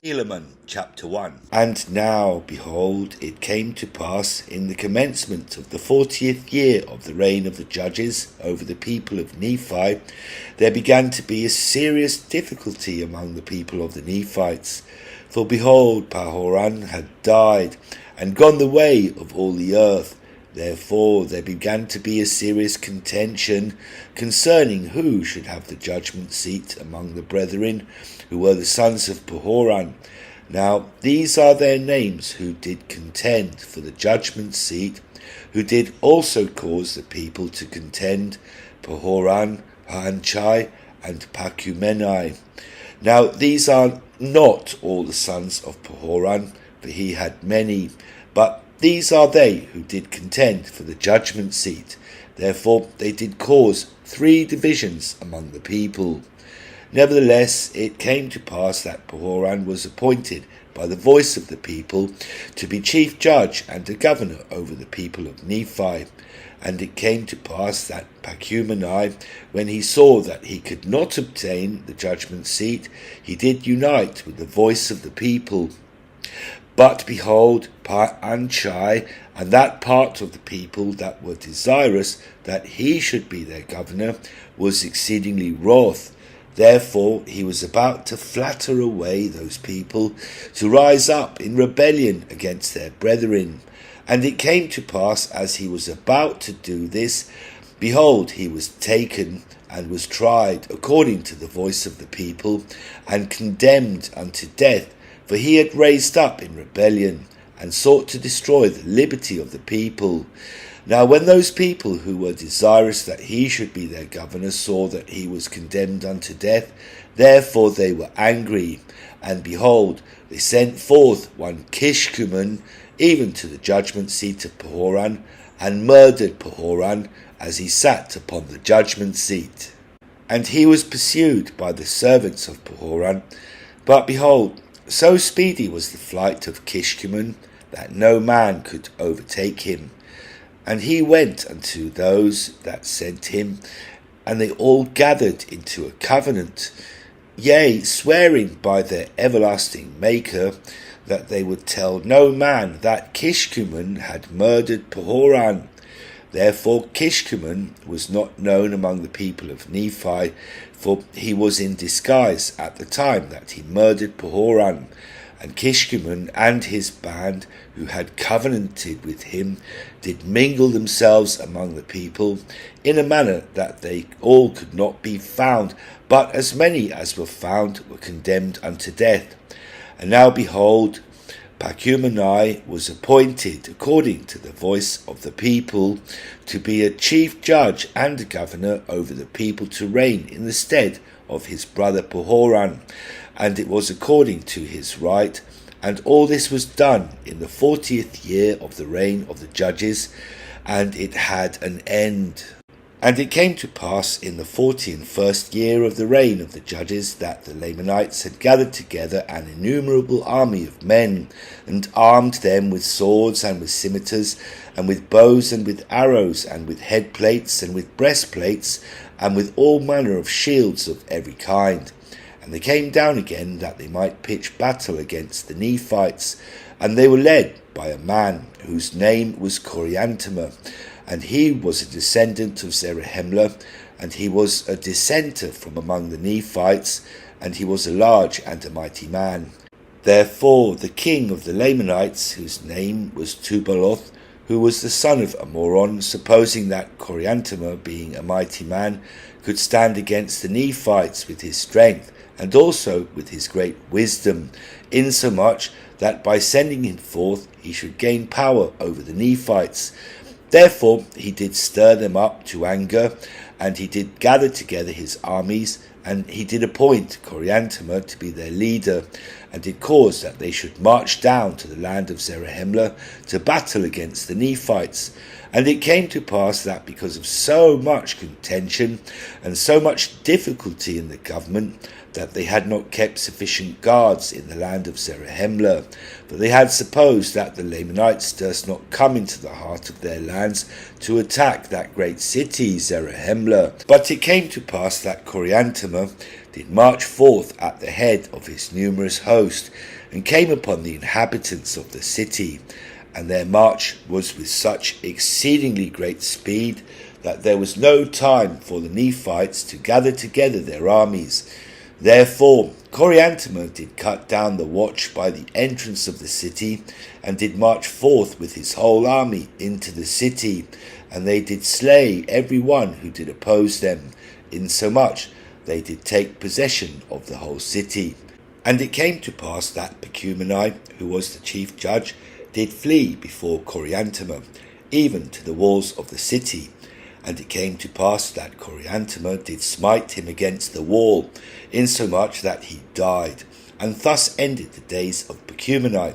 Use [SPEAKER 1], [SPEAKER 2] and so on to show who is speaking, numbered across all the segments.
[SPEAKER 1] Helaman chapter 1. And now, behold, it came to pass in the commencement of the 40th year of the reign of the judges over the people of Nephi, there began to be a serious difficulty among the people of the Nephites. For behold, Pahoran had died, and gone the way of all the earth. Therefore there began to be a serious contention concerning who should have the judgment seat among the brethren, who were the sons of Pahoran. Now these are their names who did contend for the judgment seat, who did also cause the people to contend: Pahoran, Paanchai, and Pacumenai. Now these are not all the sons of Pahoran, for he had many, but these are they who did contend for the judgment seat. Therefore they did cause 3 divisions among the people. Nevertheless it came to pass that Pahoran was appointed by the voice of the people to be chief judge and a governor over the people of Nephi. And it came to pass that Pacumenai, when he saw that he could not obtain the judgment seat, he did unite with the voice of the people. But behold, Paanchai and that part of the people that were desirous that he should be their governor was exceedingly wroth. Therefore he was about to flatter away those people to rise up in rebellion against their brethren. And it came to pass, as he was about to do this, behold, he was taken and was tried according to the voice of the people, and condemned unto death. For he had raised up in rebellion, and sought to destroy the liberty of the people. Now when those people who were desirous that he should be their governor saw that he was condemned unto death, therefore they were angry. And behold, they sent forth one Kishkumen, even to the judgment seat of Pahoran, and murdered Pahoran as he sat upon the judgment seat. And he was pursued by the servants of Pahoran. But behold, so speedy was the flight of Kishkumen that no man could overtake him. And he went unto those that sent him, and they all gathered into a covenant, yea, swearing by their everlasting Maker that they would tell no man that Kishkumen had murdered Pahoran. Therefore Kishkumen was not known among the people of Nephi, for he was in disguise at the time that he murdered Pahoran. And Kishkumen and his band, who had covenanted with him, did mingle themselves among the people, in a manner that they all could not be found, but as many as were found were condemned unto death. And now behold, Pacumenai was appointed, according to the voice of the people, to be a chief judge and a governor over the people, to reign in the stead of his brother Pahoran. And it was according to his right. And all this was done in the 40th year of the reign of the judges, and it had an end. And it came to pass in the 41st year of the reign of the judges that the Lamanites had gathered together an innumerable army of men, and armed them with swords and with scimitars, and with bows and with arrows, and with headplates and with breastplates, and with all manner of shields of every kind. And they came down again that they might pitch battle against the Nephites. And they were led by a man whose name was Coriantumr, and he was a descendant of Zarahemla, and he was a dissenter from among the Nephites, and he was a large and a mighty man. Therefore the king of the Lamanites, whose name was Tubaloth, who was the son of Amoron, supposing that Coriantumr, being a mighty man, could stand against the Nephites with his strength, and also with his great wisdom, insomuch that by sending him forth he should gain power over the Nephites. Therefore he did stir them up to anger, and he did gather together his armies, and he did appoint Coriantumr to be their leader, and did cause that they should march down to the land of Zarahemla to battle against the Nephites. And it came to pass that because of so much contention and so much difficulty in the government, that they had not kept sufficient guards in the land of Zarahemla, for they had supposed that the Lamanites durst not come into the heart of their lands to attack that great city Zarahemla. But it came to pass that Coriantumr did march forth at the head of his numerous host, and came upon the inhabitants of the city. And their march was with such exceedingly great speed that there was no time for the Nephites to gather together their armies. Therefore Coriantumr did cut down the watch by the entrance of the city, and did march forth with his whole army into the city, and they did slay every one who did oppose them, insomuch they did take possession of the whole city. And it came to pass that Pechumeni, who was the chief judge, did flee before Coriantumr, even to the walls of the city. And it came to pass that Coriantumr did smite him against the wall, insomuch that he died. And thus ended the days of Pechumeni.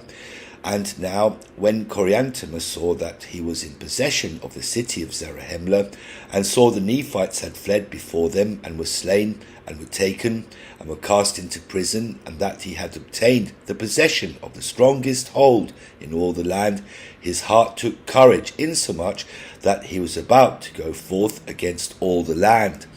[SPEAKER 1] And now, when Coriantumr saw that he was in possession of the city of Zarahemla, and saw the Nephites had fled before them, and were slain, and were taken, and were cast into prison, and that he had obtained the possession of the strongest hold in all the land, his heart took courage, insomuch that he was about to go forth against all the land.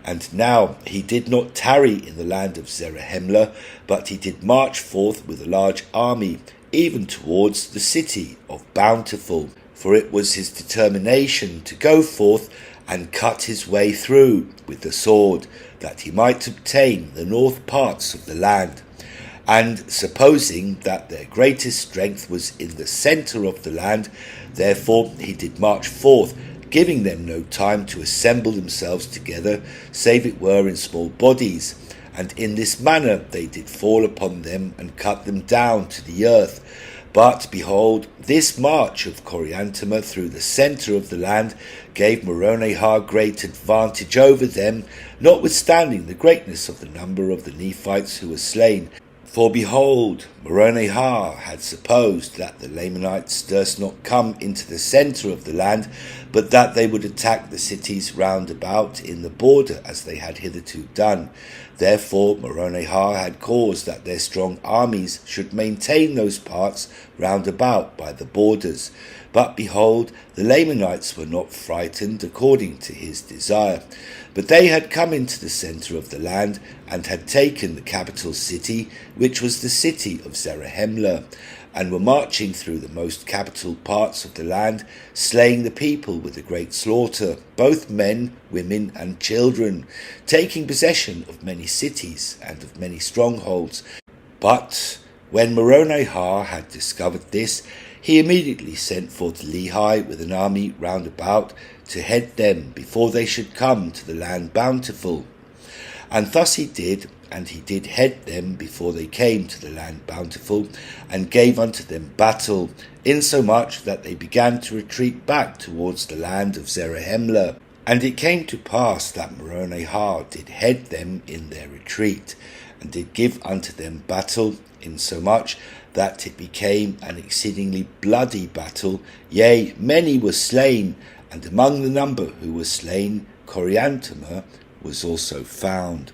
[SPEAKER 1] And now he did not tarry in the land of Zarahemla, but he did march forth with a large army, even towards the city of Bountiful. For it was his determination to go forth and cut his way through with the sword, that he might obtain the north parts of the land. And supposing that their greatest strength was in the centre of the land, therefore he did march forth, giving them no time to assemble themselves together, save it were in small bodies. And in this manner they did fall upon them, and cut them down to the earth. But behold, this march of Coriantumr through the centre of the land gave Moronihar great advantage over them, notwithstanding the greatness of the number of the Nephites who were slain. For behold, Moronihar had supposed that the Lamanites durst not come into the centre of the land, but that they would attack the cities round about in the border, as they had hitherto done. Therefore Moronihar had caused that their strong armies should maintain those parts round about by the borders. But behold, the Lamanites were not frightened according to his desire, but they had come into the centre of the land, and had taken the capital city, which was the city of Zarahemla, and were marching through the most capital parts of the land, slaying the people with a great slaughter, both men, women, and children, taking possession of many cities and of many strongholds. But when Moronihar had discovered this, he immediately sent forth Lehi with an army round about, to head them before they should come to the land Bountiful. And thus he did, and he did head them before they came to the land Bountiful, and gave unto them battle, insomuch that they began to retreat back towards the land of Zarahemla. And it came to pass that Moronihar did head them in their retreat, and did give unto them battle, insomuch that it became an exceedingly bloody battle, yea, many were slain, and among the number who were slain Coriantumr was also found.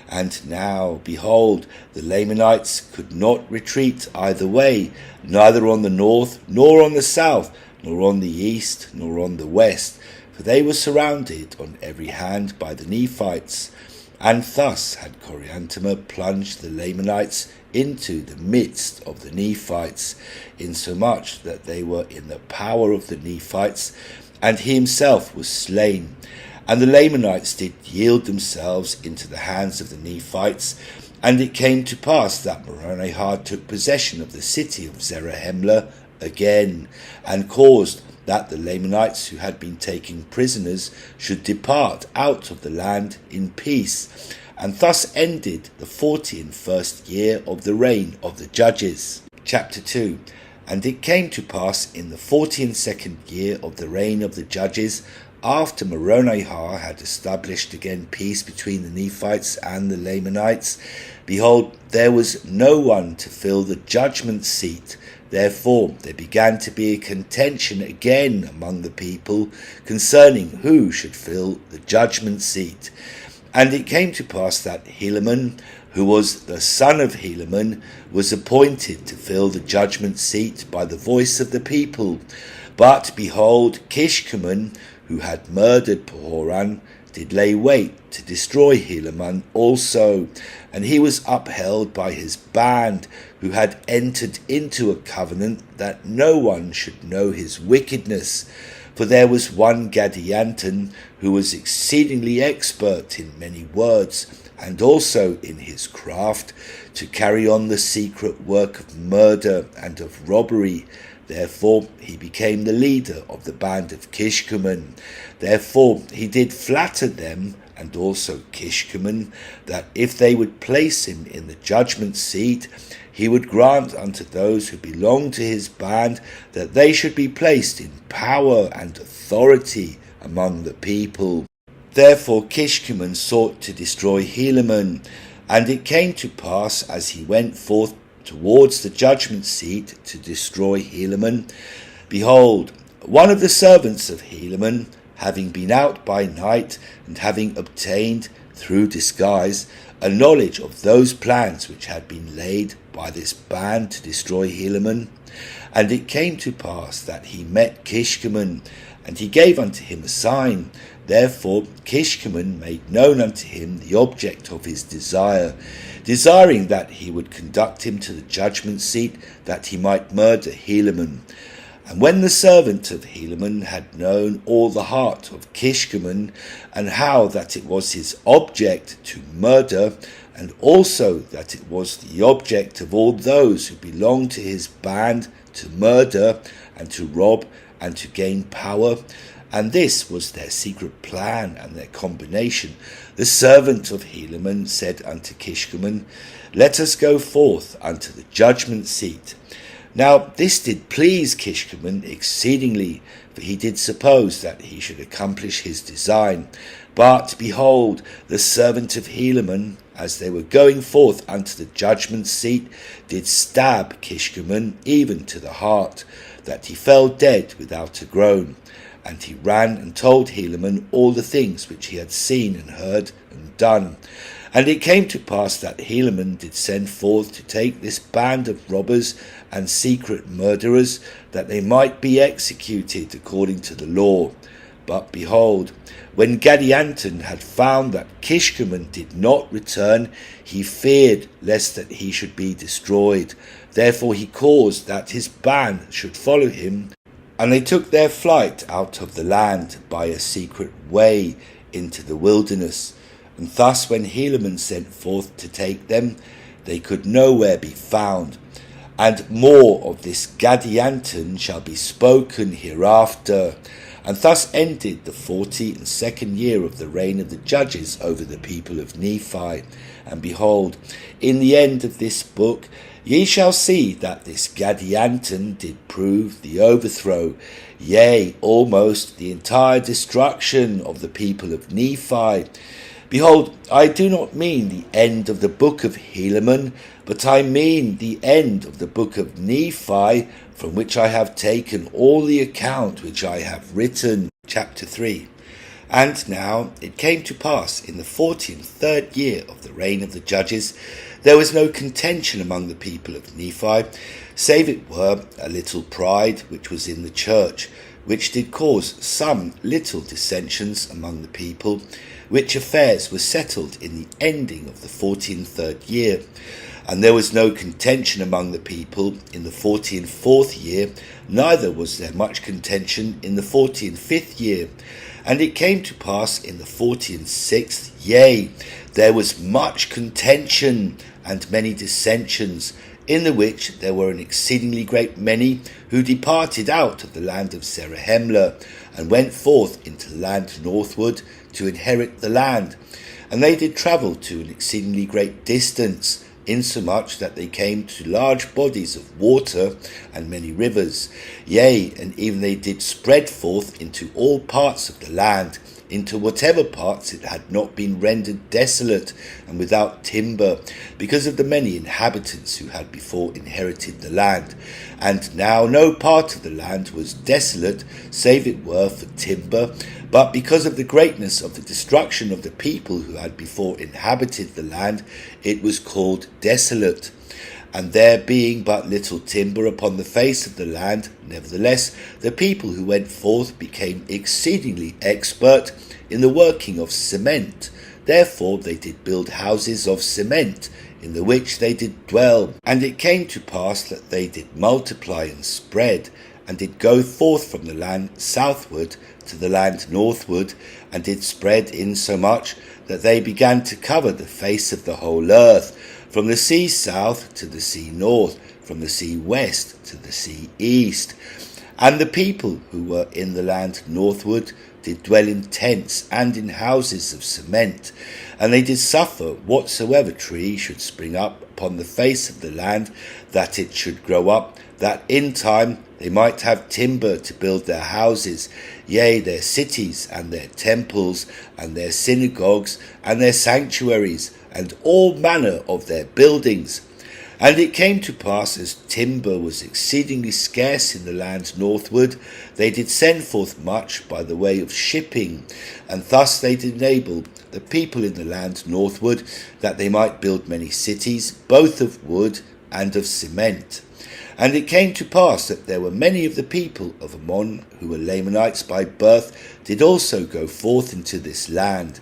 [SPEAKER 1] And now, behold, the Lamanites could not retreat either way, neither on the north, nor on the south, nor on the east, nor on the west, for they were surrounded on every hand by the Nephites. And thus had Coriantumr plunged the Lamanites into the midst of the Nephites, insomuch that they were in the power of the Nephites, and he himself was slain. And the Lamanites did yield themselves into the hands of the Nephites. And it came to pass that Moronihar took possession of the city of Zarahemla again, and caused that the Lamanites who had been taken prisoners should depart out of the land in peace. And thus ended the 41st year of the reign of the judges. Chapter 2. And it came to pass in the 42nd year of the reign of the judges, after Moronihar had established again peace between the Nephites and the Lamanites, behold, there was no one to fill the judgment seat. Therefore there began to be a contention again among the people concerning who should fill the judgment seat. And it came to pass that Helaman, who was the son of Helaman, was appointed to fill the judgment seat by the voice of the people. But behold, Kishkumen, who had murdered Pahoran, did lay wait to destroy Helaman also, and he was upheld by his band, who had entered into a covenant that no one should know his wickedness. For there was one Gadianton who was exceedingly expert in many words, and also in his craft, to carry on the secret work of murder and of robbery. Therefore he became the leader of the band of Kishkumen. Therefore he did flatter them, and also Kishkumen, that if they would place him in the judgment seat, he would grant unto those who belonged to his band that they should be placed in power and authority among the people. Therefore Kishkumen sought to destroy Helaman, and it came to pass, as he went forth towards the judgment seat to destroy Helaman, behold, one of the servants of Helaman, having been out by night, and having obtained through disguise a knowledge of those plans which had been laid by this band to destroy Helaman, and it came to pass that he met Kishkumen, and he gave unto him a sign. Therefore Kishkumen made known unto him the object of his desire, desiring that he would conduct him to the judgment seat, that he might murder Helaman. And when the servant of Helaman had known all the heart of Kishkumen, and how that it was his object to murder, and also that it was the object of all those who belonged to his band to murder and to rob and to gain power, and this was their secret plan and their combination, the servant of Helaman said unto Kishkumen, Let us go forth unto the judgment seat. Now this did please Kishkumen exceedingly, for he did suppose that he should accomplish his design. But behold, the servant of Helaman, as they were going forth unto the judgment seat, did stab Kishkumen even to the heart, that he fell dead without a groan. And he ran and told Helaman all the things which he had seen and heard and done. And it came to pass that Helaman did send forth to take this band of robbers and secret murderers, that they might be executed according to the law. But behold, when Gadianton had found that Kishkumen did not return, he feared lest that he should be destroyed. Therefore he caused that his band should follow him, and they took their flight out of the land by a secret way into the wilderness. And thus when Helaman sent forth to take them, they could nowhere be found. And more of this Gadianton shall be spoken hereafter. And thus ended the 42nd year of the reign of the judges over the people of Nephi. And behold, in the end of this book, ye shall see that this Gadianton did prove the overthrow, yea, almost the entire destruction of the people of Nephi. Behold, I do not mean the end of the book of Helaman, but I mean the end of the book of Nephi, from which I have taken all the account which I have written. Chapter 3. And now it came to pass in the 43rd year of the reign of the judges, there was no contention among the people of Nephi, save it were a little pride which was in the church, which did cause some little dissensions among the people, which affairs were settled in the ending of the 43rd year. And there was no contention among the people in the 44th year, neither was there much contention in the 45th year. And it came to pass in the 46th, yea, there was much contention and many dissensions, in the which there were an exceedingly great many who departed out of the land of Zarahemla, and went forth into the land northward to inherit the land. And they did travel to an exceedingly great distance, insomuch that they came to large bodies of water and many rivers. Yea, and even they did spread forth into all parts of the land, into whatever parts it had not been rendered desolate and without timber, because of the many inhabitants who had before inherited the land. And now no part of the land was desolate, save it were for timber, but because of the greatness of the destruction of the people who had before inhabited the land, it was called desolate. And there being but little timber upon the face of the land, nevertheless the people who went forth became exceedingly expert in the working of cement. Therefore they did build houses of cement, in the which they did dwell. And it came to pass that they did multiply and spread, and did go forth from the land southward to the land northward, and did spread insomuch that they began to cover the face of the whole earth, from the sea south to the sea north, from the sea west to the sea east. And the people who were in the land northward did dwell in tents and in houses of cement, and they did suffer whatsoever tree should spring up upon the face of the land, that it should grow up, that in time they might have timber to build their houses, yea, their cities, and their temples, and their synagogues, and their sanctuaries, and all manner of their buildings. And it came to pass, as timber was exceedingly scarce in the land northward, they did send forth much by the way of shipping, and thus they did enable the people in the land northward that they might build many cities, both of wood and of cement. And it came to pass that there were many of the people of Ammon, who were Lamanites by birth, did also go forth into this land.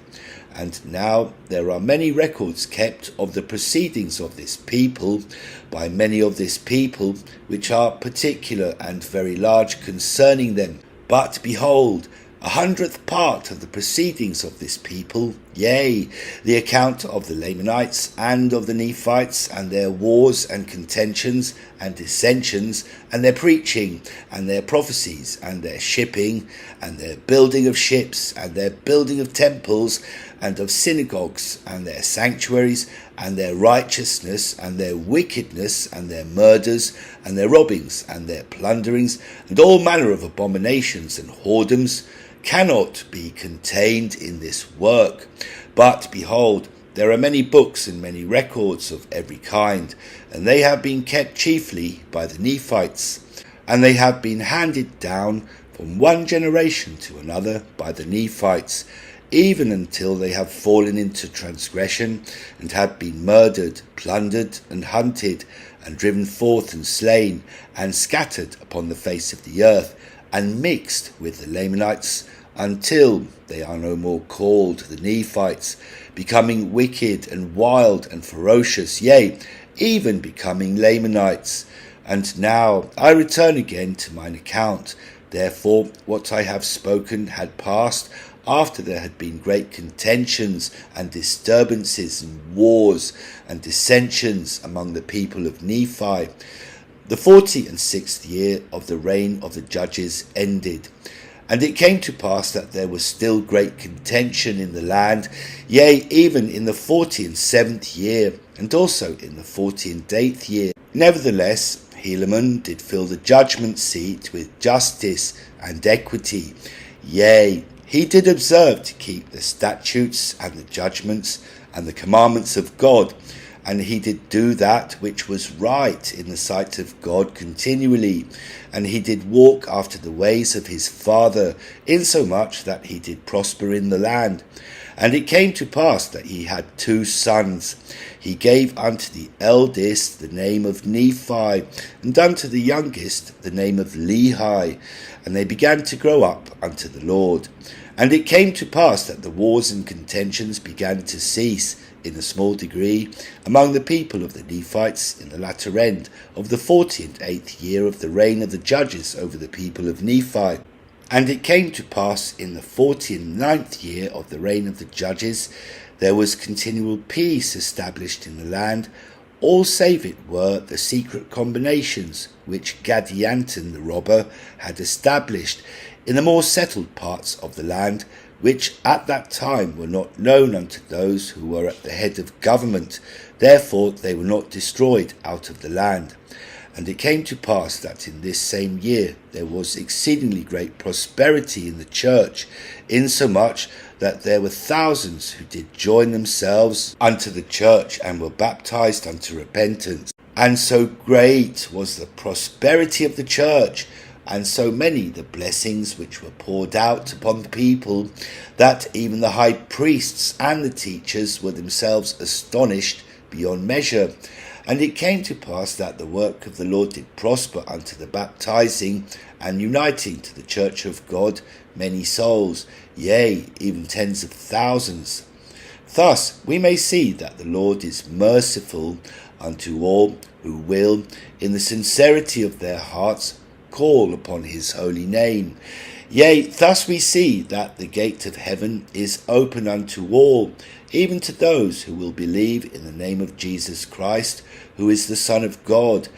[SPEAKER 1] And now there are many records kept of the proceedings of this people, by many of this people, which are particular and very large concerning them. But behold, 100th part of the proceedings of this people, yea, the account of the Lamanites and of the Nephites, and their wars and contentions and dissensions, and their preaching and their prophecies and their shipping and their building of ships and their building of temples and of synagogues and their sanctuaries and their righteousness and their wickedness and their murders and their robbings and their plunderings and all manner of abominations and whoredoms, cannot be contained in this work. But behold, there are many books and many records of every kind, and they have been kept chiefly by the Nephites, and they have been handed down from one generation to another by the Nephites, even until they have fallen into transgression, and have been murdered, plundered, and hunted, and driven forth and slain, and scattered upon the face of the earth, and mixed with the Lamanites, until they are no more called the Nephites, becoming wicked and wild and ferocious, yea, even becoming Lamanites. And now I return again to mine account. Therefore what I have spoken had passed after there had been great contentions and disturbances and wars and dissensions among the people of Nephi. The 46th year of the reign of the judges ended. And it came to pass that there was still great contention in the land, yea, even in the 47th year, and also in the 48th year. Nevertheless, Helaman did fill the judgment seat with justice and equity. Yea, he did observe to keep the statutes and the judgments and the commandments of God, and he did do that which was right in the sight of God continually, and he did walk after the ways of his father, insomuch that he did prosper in the land. And it came to pass that he had 2 sons. He gave unto the eldest the name of Nephi, and unto the youngest the name of Lehi, and they began to grow up unto the Lord. And it came to pass that the wars and contentions began to cease in a small degree among the people of the Nephites in the latter end of the 48th year of the reign of the judges over the people of Nephi. And it came to pass in the 49th year of the reign of the judges, there was continual peace established in the land, all save it were the secret combinations which Gadianton the robber had established in the more settled parts of the land, which at that time were not known unto those who were at the head of government. Therefore they were not destroyed out of the land. And it came to pass that in this same year there was exceedingly great prosperity in the church, insomuch that there were thousands who did join themselves unto the church and were baptized unto repentance. And so great was the prosperity of the church, and so many the blessings which were poured out upon the people, that even the high priests and the teachers were themselves astonished beyond measure. And it came to pass that the work of the Lord did prosper unto the baptizing and uniting to the church of God many souls, yea, even tens of thousands. Thus we may see that the Lord is merciful unto all who will, in the sincerity of their hearts, call upon his holy name. Yea, thus we see that the gate of heaven is open unto all, even to those who will believe in the name of Jesus Christ, who is the Son of God.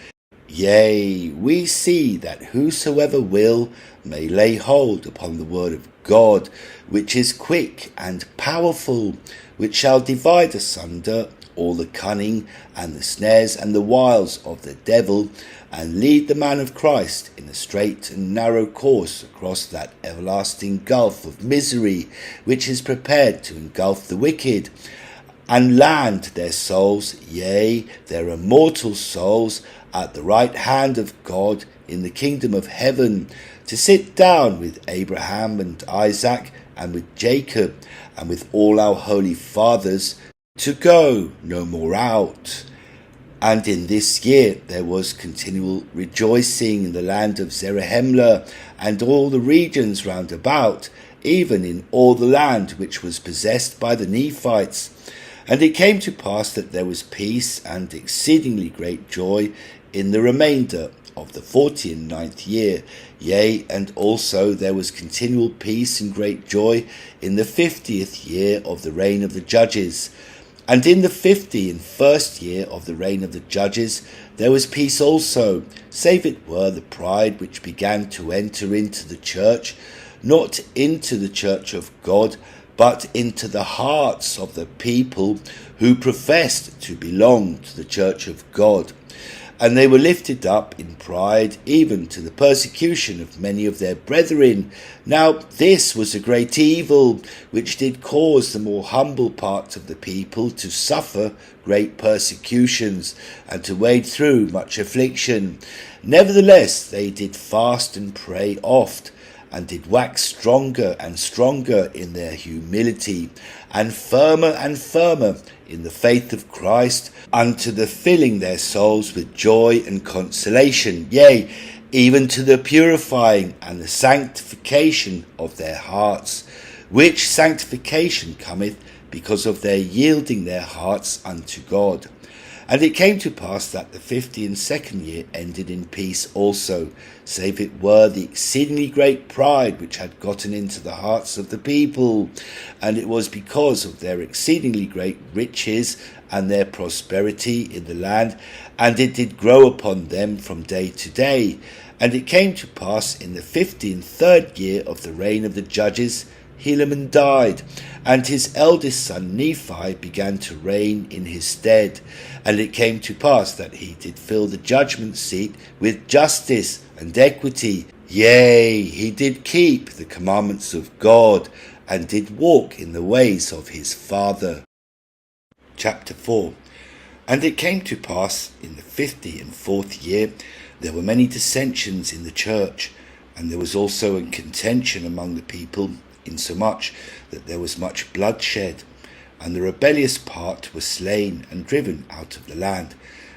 [SPEAKER 1] Yea, we see that whosoever will may lay hold upon the word of God, which is quick and powerful, which shall divide asunder all the cunning and the snares and the wiles of the devil, and lead the man of Christ in a straight and narrow course across that everlasting gulf of misery which is prepared to engulf the wicked, and land their souls, yea, their immortal souls, at the right hand of God in the kingdom of heaven, to sit down with Abraham and Isaac and with Jacob and with all our holy fathers, to go no more out. And in this year there was continual rejoicing in the land of Zarahemla and all the regions round about, even in all the land which was possessed by the Nephites. And it came to pass that there was peace and exceedingly great joy in the remainder of the 49th year. Yea, and also there was continual peace and great joy in the 50th year of the reign of the judges. And in the 51st year of the reign of the judges there was peace also, save it were the pride which began to enter into the church, not into the church of God, but into the hearts of the people who professed to belong to the church of God. And they were lifted up in pride, even to the persecution of many of their brethren. Now this was a great evil, which did cause the more humble part of the people to suffer great persecutions, and to wade through much affliction. Nevertheless they did fast and pray oft, and did wax stronger and stronger in their humility, and firmer in the faith of Christ, unto the filling their souls with joy and consolation, yea, even to the purifying and the sanctification of their hearts, which sanctification cometh because of their yielding their hearts unto God. And it came to pass that the 52nd year ended in peace also, save it were the exceedingly great pride which had gotten into the hearts of the people, and it was because of their exceedingly great riches and their prosperity in the land, and it did grow upon them from day to day. And it came to pass in the 53rd year of the reign of the judges, Helaman died, and his eldest son Nephi began to reign in his stead. And it came to pass that he did fill the judgment seat with justice and equity. Yea, he did keep the commandments of God, and did walk in the ways of his father. Chapter 4. And it came to pass in the 54th year there were many dissensions in the church, and there was also a contention among the people, insomuch that there was much bloodshed, and the rebellious part was slain and driven out of the land,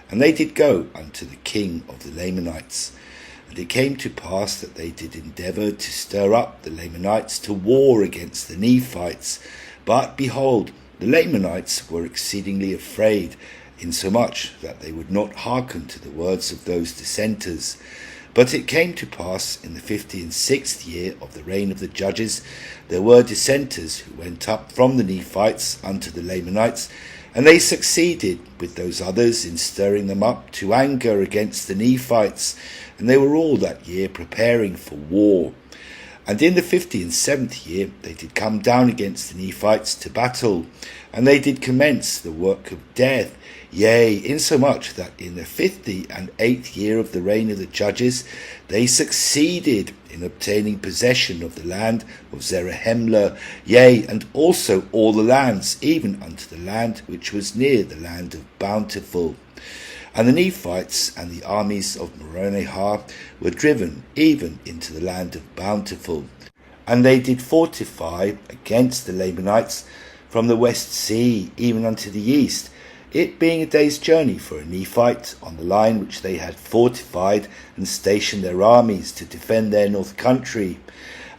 [SPEAKER 1] and they did go unto the king of the Lamanites. And it came to pass that they did endeavour to stir up the Lamanites to war against the Nephites. But behold, the Lamanites were exceedingly afraid, insomuch that they would not hearken to the words of those dissenters. But it came to pass in the 56th year of the reign of the judges, there were dissenters who went up from the Nephites unto the Lamanites, and they succeeded with those others in stirring them up to anger against the Nephites, and they were all that year preparing for war. And in the 57th year they did come down against the Nephites to battle, and they did commence the work of death. Yea, insomuch that in the 58th year of the reign of the judges they succeeded in obtaining possession of the land of Zarahemla, yea, and also all the lands, even unto the land which was near the land of Bountiful. And the Nephites and the armies of Moronihah were driven even into the land of Bountiful. And they did fortify against the Lamanites from the west sea even unto the east, it being a day's journey for a Nephite on the line which they had fortified and stationed their armies to defend their north country.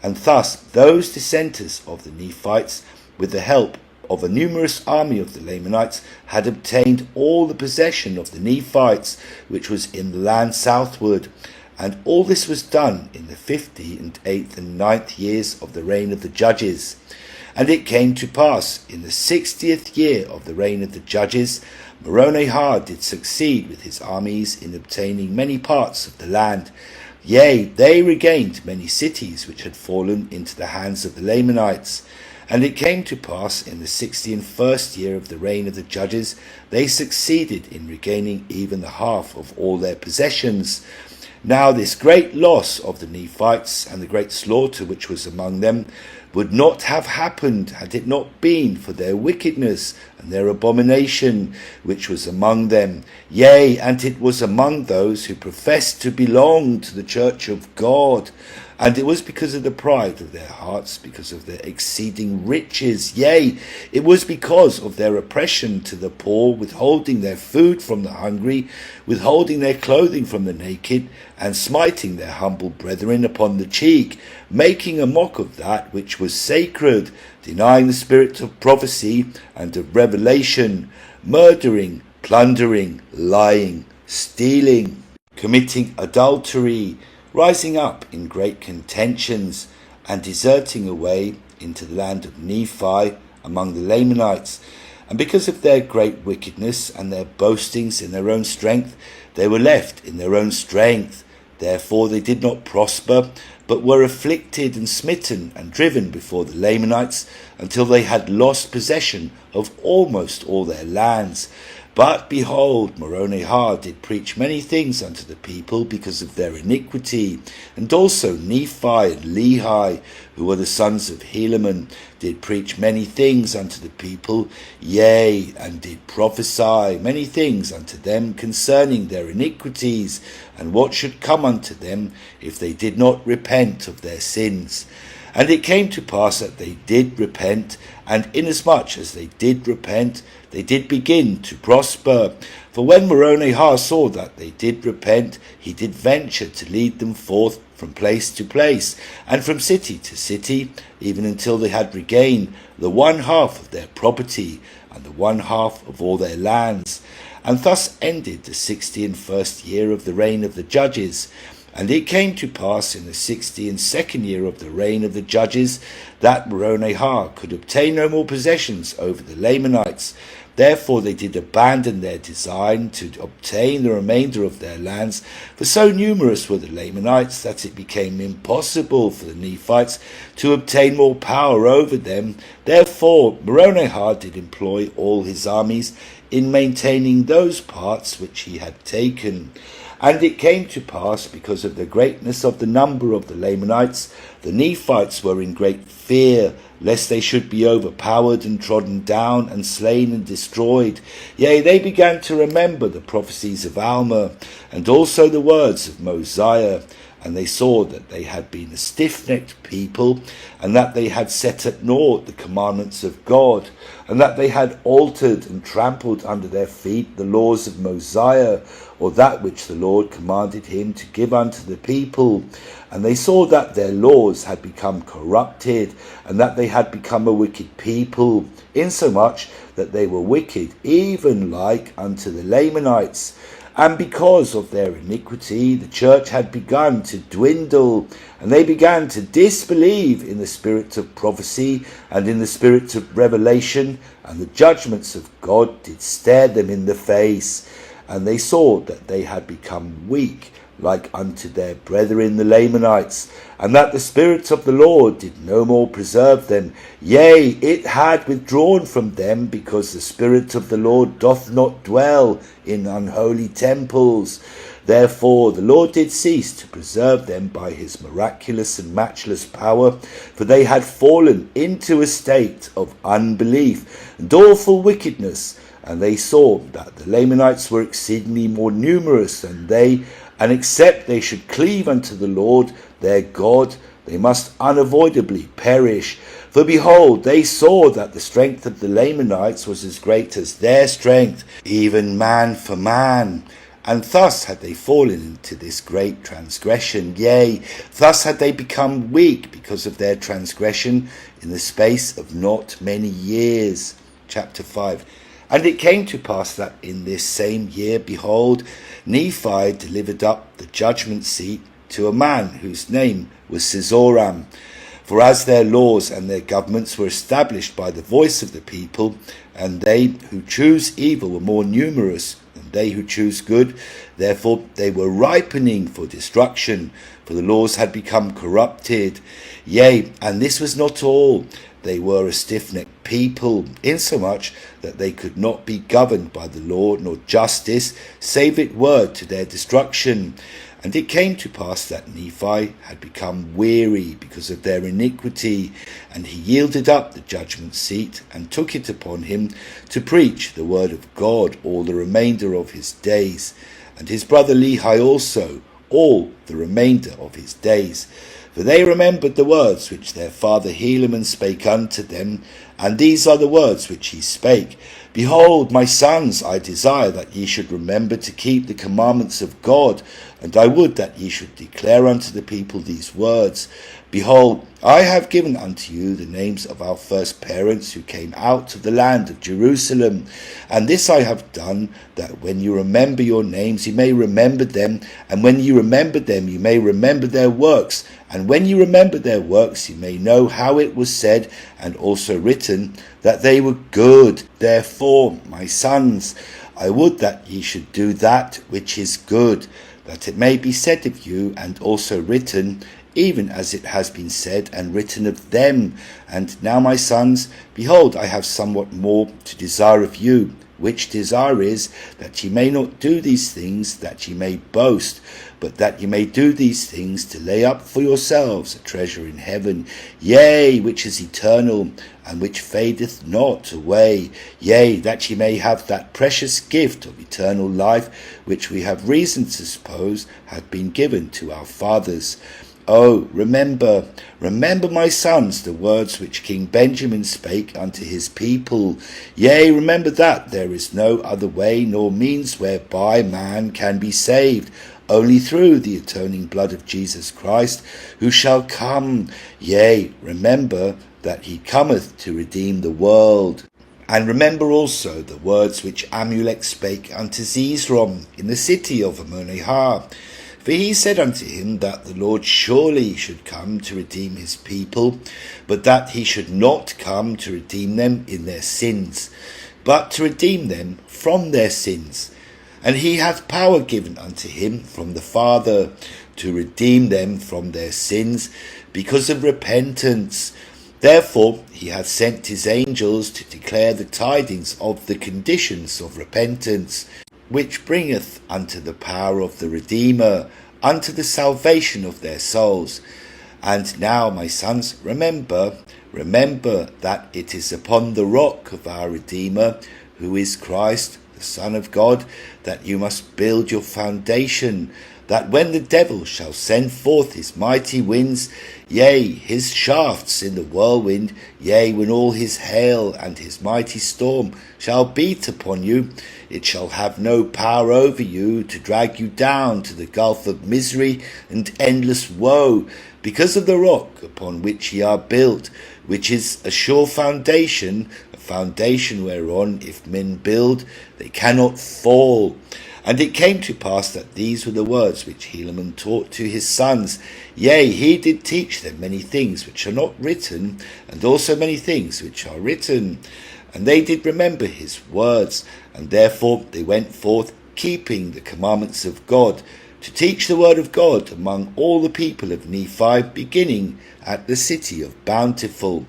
[SPEAKER 1] And thus those dissenters of the Nephites, with the help of a numerous army of the Lamanites, had obtained all the possession of the Nephites which was in the land southward. And all this was done in the 58th and 9th years of the reign of the judges. And it came to pass in the 60th year of the reign of the judges, Moronihah did succeed with his armies in obtaining many parts of the land. Yea, they regained many cities which had fallen into the hands of the Lamanites. And it came to pass in the 61st year of the reign of the judges, they succeeded in regaining even the half of all their possessions. Now this great loss of the Nephites and the great slaughter which was among them would not have happened had it not been for their wickedness and their abomination which was among them. Yea, and it was among those who professed to belong to the church of God. And it was because of the pride of their hearts, because of their exceeding riches. Yea, it was because of their oppression to the poor, withholding their food from the hungry, withholding their clothing from the naked, and smiting their humble brethren upon the cheek, making a mock of that which was sacred, denying the spirit of prophecy and of revelation, murdering, plundering, lying, stealing, committing adultery, rising up in great contentions, and deserting away into the land of Nephi among the Lamanites. And because of their great wickedness and their boastings in their own strength, they were left in their own strength. Therefore they did not prosper, but were afflicted and smitten and driven before the Lamanites, until they had lost possession of almost all their lands. But behold, Moronihah did preach many things unto the people because of their iniquity. And also Nephi and Lehi, who were the sons of Helaman, did preach many things unto the people, yea, and did prophesy many things unto them concerning their iniquities, and what should come unto them if they did not repent of their sins. And it came to pass that they did repent, and inasmuch as they did repent, they did begin to prosper. For when Moronihah saw that they did repent, he did venture to lead them forth from place to place, and from city to city, even until they had regained the 1/2 of their property, and the 1/2 of all their lands. And thus ended the 61st year of the reign of the judges. And it came to pass in the 62nd year of the reign of the judges that Moronihah could obtain no more possessions over the Lamanites. Therefore they did abandon their design to obtain the remainder of their lands, for so numerous were the Lamanites that it became impossible for the Nephites to obtain more power over them. Therefore Moronihah did employ all his armies in maintaining those parts which he had taken. And it came to pass, because of the greatness of the number of the Lamanites, the Nephites were in great fear, lest they should be overpowered and trodden down and slain and destroyed. Yea, they began to remember the prophecies of Alma, and also the words of Mosiah. And they saw that they had been a stiff-necked people, and that they had set at naught the commandments of God, and that they had altered and trampled under their feet the laws of Mosiah, or that which the Lord commanded him to give unto the people. And they saw that their laws had become corrupted, and that they had become a wicked people, insomuch that they were wicked, even like unto the Lamanites. And because of their iniquity, the church had begun to dwindle, and they began to disbelieve in the spirit of prophecy and in the spirit of revelation, and the judgments of God did stare them in the face. And they saw that they had become weak, like unto their brethren the Lamanites, and that the Spirit of the Lord did no more preserve them. Yea, it had withdrawn from them, because the Spirit of the Lord doth not dwell in unholy temples. Therefore the Lord did cease to preserve them by his miraculous and matchless power, for they had fallen into a state of unbelief and awful wickedness. And they saw that the Lamanites were exceedingly more numerous than they, and except they should cleave unto the Lord their God, they must unavoidably perish. For behold, they saw that the strength of the Lamanites was as great as their strength, even man for man. And thus had they fallen into this great transgression. Yea, thus had they become weak because of their transgression in the space of not many years. Chapter 5. And it came to pass that in this same year, behold, Nephi delivered up the judgment seat to a man whose name was Cezoram. For as their laws and their governments were established by the voice of the people, and they who choose evil were more numerous than they who choose good, therefore they were ripening for destruction, for the laws had become corrupted. Yea, and this was not all. They were a stiff-necked people, insomuch that they could not be governed by the law nor justice, save it were to their destruction. And it came to pass that Nephi had become weary because of their iniquity, and he yielded up the judgment seat, and took it upon him to preach the word of God all the remainder of his days, and his brother Lehi also all the remainder of his days. For they remembered the words which their father Helaman spake unto them, and these are the words which he spake. Behold, my sons, I desire that ye should remember to keep the commandments of God, and I would that ye should declare unto the people these words. Behold, I have given unto you the names of our first parents who came out of the land of Jerusalem. And this I have done, that when you remember your names, you may remember them, and when you remember them, you may remember their works. And when you remember their works, you may know how it was said, and also written, that they were good. Therefore, my sons, I would that ye should do that which is good, that it may be said of you, and also written, even as it has been said and written of them. And now, my sons, behold, I have somewhat more to desire of you, which desire is, that ye may not do these things that ye may boast, but that ye may do these things to lay up for yourselves a treasure in heaven, yea, which is eternal, and which fadeth not away, yea, that ye may have that precious gift of eternal life, which we have reason to suppose hath been given to our fathers. Oh, remember, my sons, the words which King Benjamin spake unto his people. Yea, remember that there is no other way nor means whereby man can be saved, only through the atoning blood of Jesus Christ, who shall come. Yea, remember that he cometh to redeem the world. And remember also the words which Amulek spake unto Zizrom in the city of Amonihah. For he said unto him that the Lord surely should come to redeem his people, but that he should not come to redeem them in their sins, but to redeem them from their sins. And he hath power given unto him from the Father to redeem them from their sins, because of repentance. Therefore he hath sent his angels to declare the tidings of the conditions of repentance, which bringeth unto the power of the Redeemer, unto the salvation of their souls. And now, my sons, remember that it is upon the rock of our Redeemer, who is Christ, the Son of God, that you must build your foundation, that when the devil shall send forth his mighty winds, yea, his shafts in the whirlwind, yea, when all his hail and his mighty storm shall beat upon you, it shall have no power over you to drag you down to the gulf of misery and endless woe, because of the rock upon which ye are built, which is a sure foundation, a foundation whereon if men build, they cannot fall. And it came to pass that these were the words which Helaman taught to his sons. Yea, he did teach them many things which are not written, and also many things which are written. And they did remember his words, and therefore they went forth, keeping the commandments of God, to teach the word of God among all the people of Nephi, beginning at the city of Bountiful,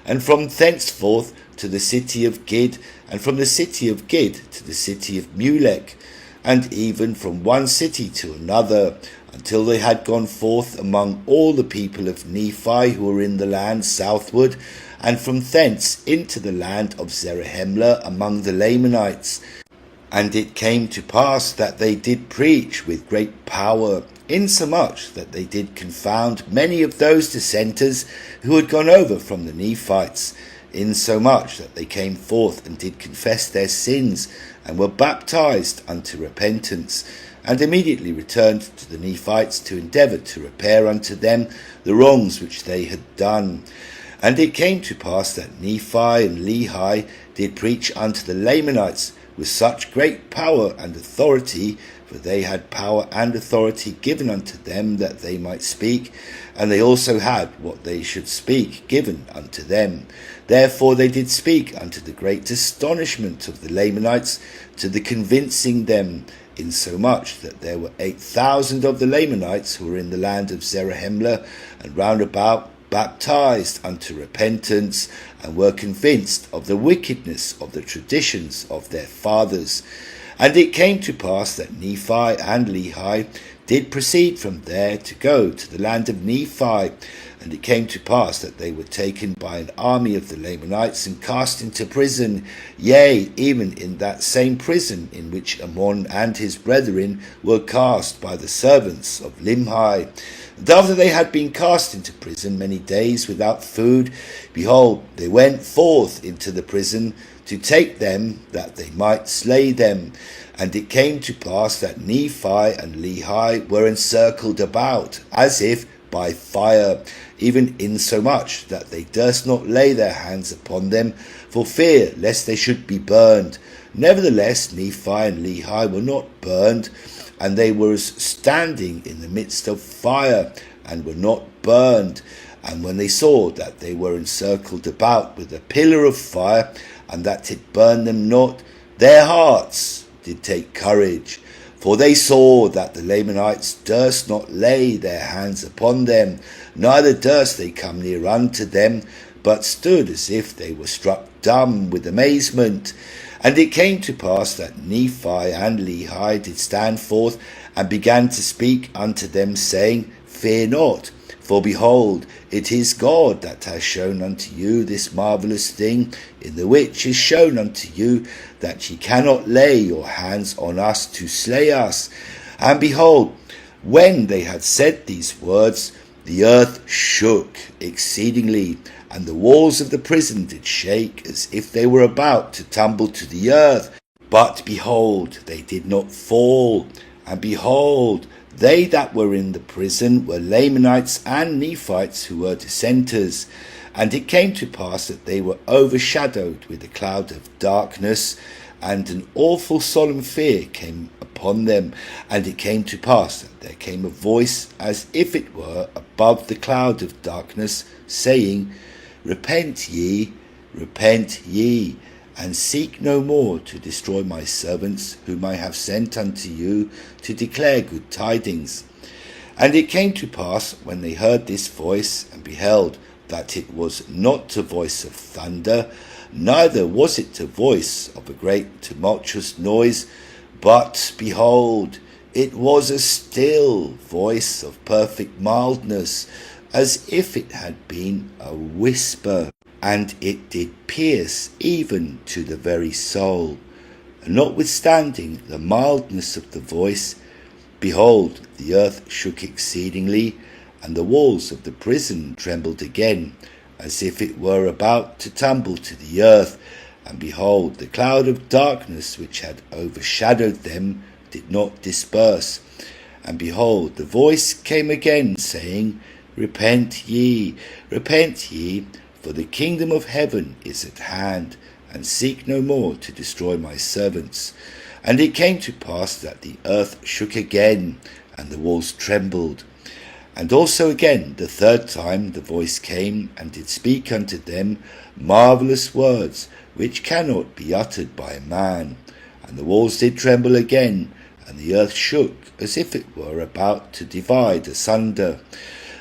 [SPEAKER 1] and from thenceforth to the city of Gid, and from the city of Gid to the city of Mulek, and even from one city to another, until they had gone forth among all the people of Nephi who were in the land southward, and from thence into the land of Zarahemla among the Lamanites. And it came to pass that they did preach with great power insomuch that they did confound many of those dissenters who had gone over from the Nephites, insomuch that they came forth and did confess their sins, and were baptized unto repentance, and immediately returned to the Nephites to endeavour to repair unto them the wrongs which they had done. And it came to pass that Nephi and Lehi did preach unto the Lamanites with such great power and authority, for they had power and authority given unto them that they might speak, and they also had what they should speak given unto them. Therefore they did speak unto the great astonishment of the Lamanites, to the convincing them, insomuch that there were 8,000 of the Lamanites who were in the land of Zarahemla and round about, baptized unto repentance, and were convinced of the wickedness of the traditions of their fathers. And it came to pass that Nephi and Lehi did proceed from there to go to the land of Nephi. And it came to pass that they were taken by an army of the Lamanites and cast into prison, yea, even in that same prison in which Ammon and his brethren were cast by the servants of Limhi. And after they had been cast into prison many days without food, behold, they went forth into the prison to take them, that they might slay them. And it came to pass that Nephi and Lehi were encircled about, as if by fire, even insomuch that they durst not lay their hands upon them, for fear lest they should be burned. Nevertheless Nephi and Lehi were not burned, and they were standing in the midst of fire, and were not burned. And when they saw that they were encircled about with a pillar of fire, and that it burned them not, their hearts did take courage. For they saw that the Lamanites durst not lay their hands upon them, neither durst they come near unto them, but stood as if they were struck dumb with amazement. And it came to pass that Nephi and Lehi did stand forth, and began to speak unto them, saying, Fear not, for behold, it is God that has shown unto you this marvellous thing, in the which is shown unto you that ye cannot lay your hands on us to slay us. And behold, when they had said these words, the earth shook exceedingly, and the walls of the prison did shake, as if they were about to tumble to the earth. But behold, they did not fall. And behold, they that were in the prison were Lamanites and Nephites, who were dissenters. And it came to pass that they were overshadowed with a cloud of darkness, and an awful solemn fear came upon them. And it came to pass that there came a voice, as if it were above the cloud of darkness, saying, Repent ye, and seek no more to destroy my servants, whom I have sent unto you to declare good tidings. And it came to pass, when they heard this voice, and beheld that it was not a voice of thunder, neither was it a voice of a great tumultuous noise, but behold, it was a still voice of perfect mildness, as if it had been a whisper. And it did pierce even to the very soul. And notwithstanding the mildness of the voice, behold, the earth shook exceedingly, and the walls of the prison trembled again, as if it were about to tumble to the earth. And behold, the cloud of darkness which had overshadowed them did not disperse. And behold, the voice came again, saying, Repent ye, for the kingdom of heaven is at hand, and seek no more to destroy my servants. And it came to pass that the earth shook again, and the walls trembled. And also again the third time the voice came, and did speak unto them marvellous words, which cannot be uttered by a man. And the walls did tremble again, and the earth shook, as if it were about to divide asunder.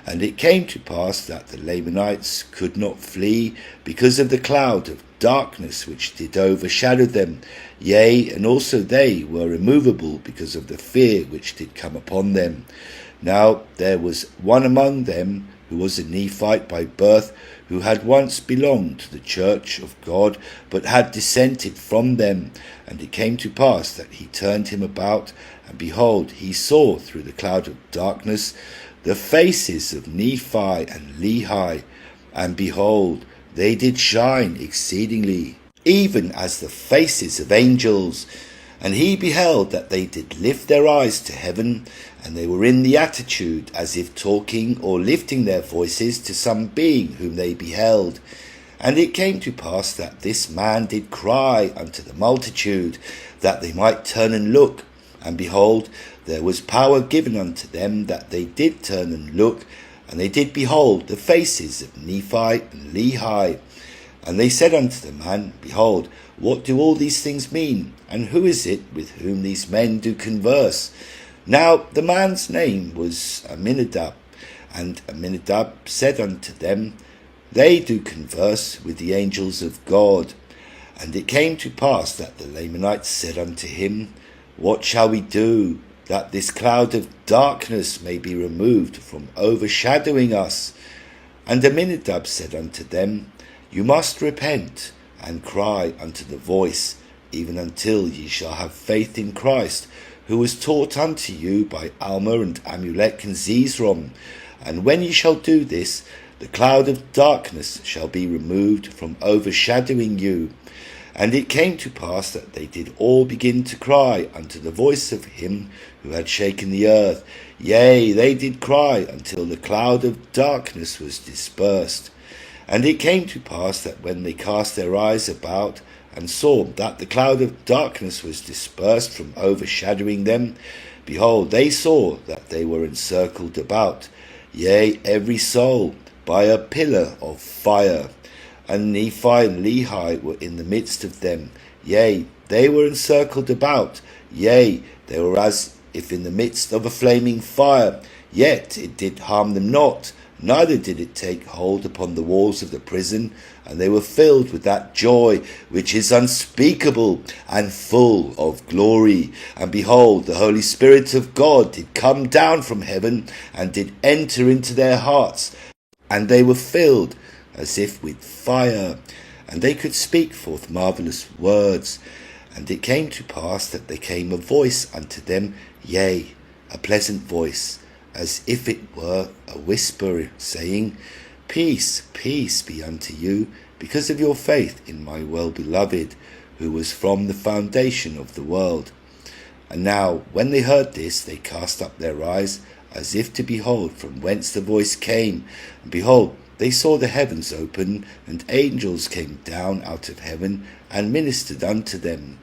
[SPEAKER 1] And it came to pass that the Lamanites could not flee, because of the cloud of darkness which did overshadow them. Yea, and also they were immovable, because of the fear which did come upon them. Now there was one among them, who was a Nephite by birth, who had once belonged to the church of God, but had dissented from them. And it came to pass that he turned him about, And behold, he saw through the cloud of darkness the faces of Nephi and Lehi, and behold, they did shine exceedingly, even as the faces of angels. And he beheld that they did lift their eyes to heaven, and they were in the attitude as if talking or lifting their voices to some being whom they beheld. And it came to pass that this man did cry unto the multitude, that they might turn and look. And behold, there was power given unto them that they did turn and look, and they did behold the faces of Nephi and Lehi. And they said unto the man, Behold, what do all these things mean? And who is it with whom these men do converse? Now the man's name was Aminadab. And Aminadab said unto them, They do converse with the angels of God. And it came to pass that the Lamanites said unto him, What shall we do, that this cloud of darkness may be removed from overshadowing us? And Aminadab said unto them, You must repent, and cry unto the voice, even until ye shall have faith in Christ, who was taught unto you by Alma and Amulek and Zizrom. And when ye shall do this, the cloud of darkness shall be removed from overshadowing you. And it came to pass that they did all begin to cry unto the voice of him who had shaken the earth. Yea, they did cry until the cloud of darkness was dispersed. And it came to pass that when they cast their eyes about, and saw that the cloud of darkness was dispersed from overshadowing them, behold, they saw that they were encircled about, yea, every soul, by a pillar of fire. And Nephi and Lehi were in the midst of them, yea, they were encircled about, yea, they were as if in the midst of a flaming fire, yet it did harm them not, neither did it take hold upon the walls of the prison, and they were filled with that joy which is unspeakable and full of glory. And behold, the Holy Spirit of God did come down from heaven, and did enter into their hearts, and they were filled as if with fire, and they could speak forth marvellous words. And it came to pass that there came a voice unto them, yea, a pleasant voice, as if it were a whisper, saying, Peace, peace be unto you, because of your faith in my well-beloved, who was from the foundation of the world. And now, when they heard this, they cast up their eyes, as if to behold from whence the voice came. And behold, they saw the heavens open, and angels came down out of heaven, and ministered unto them.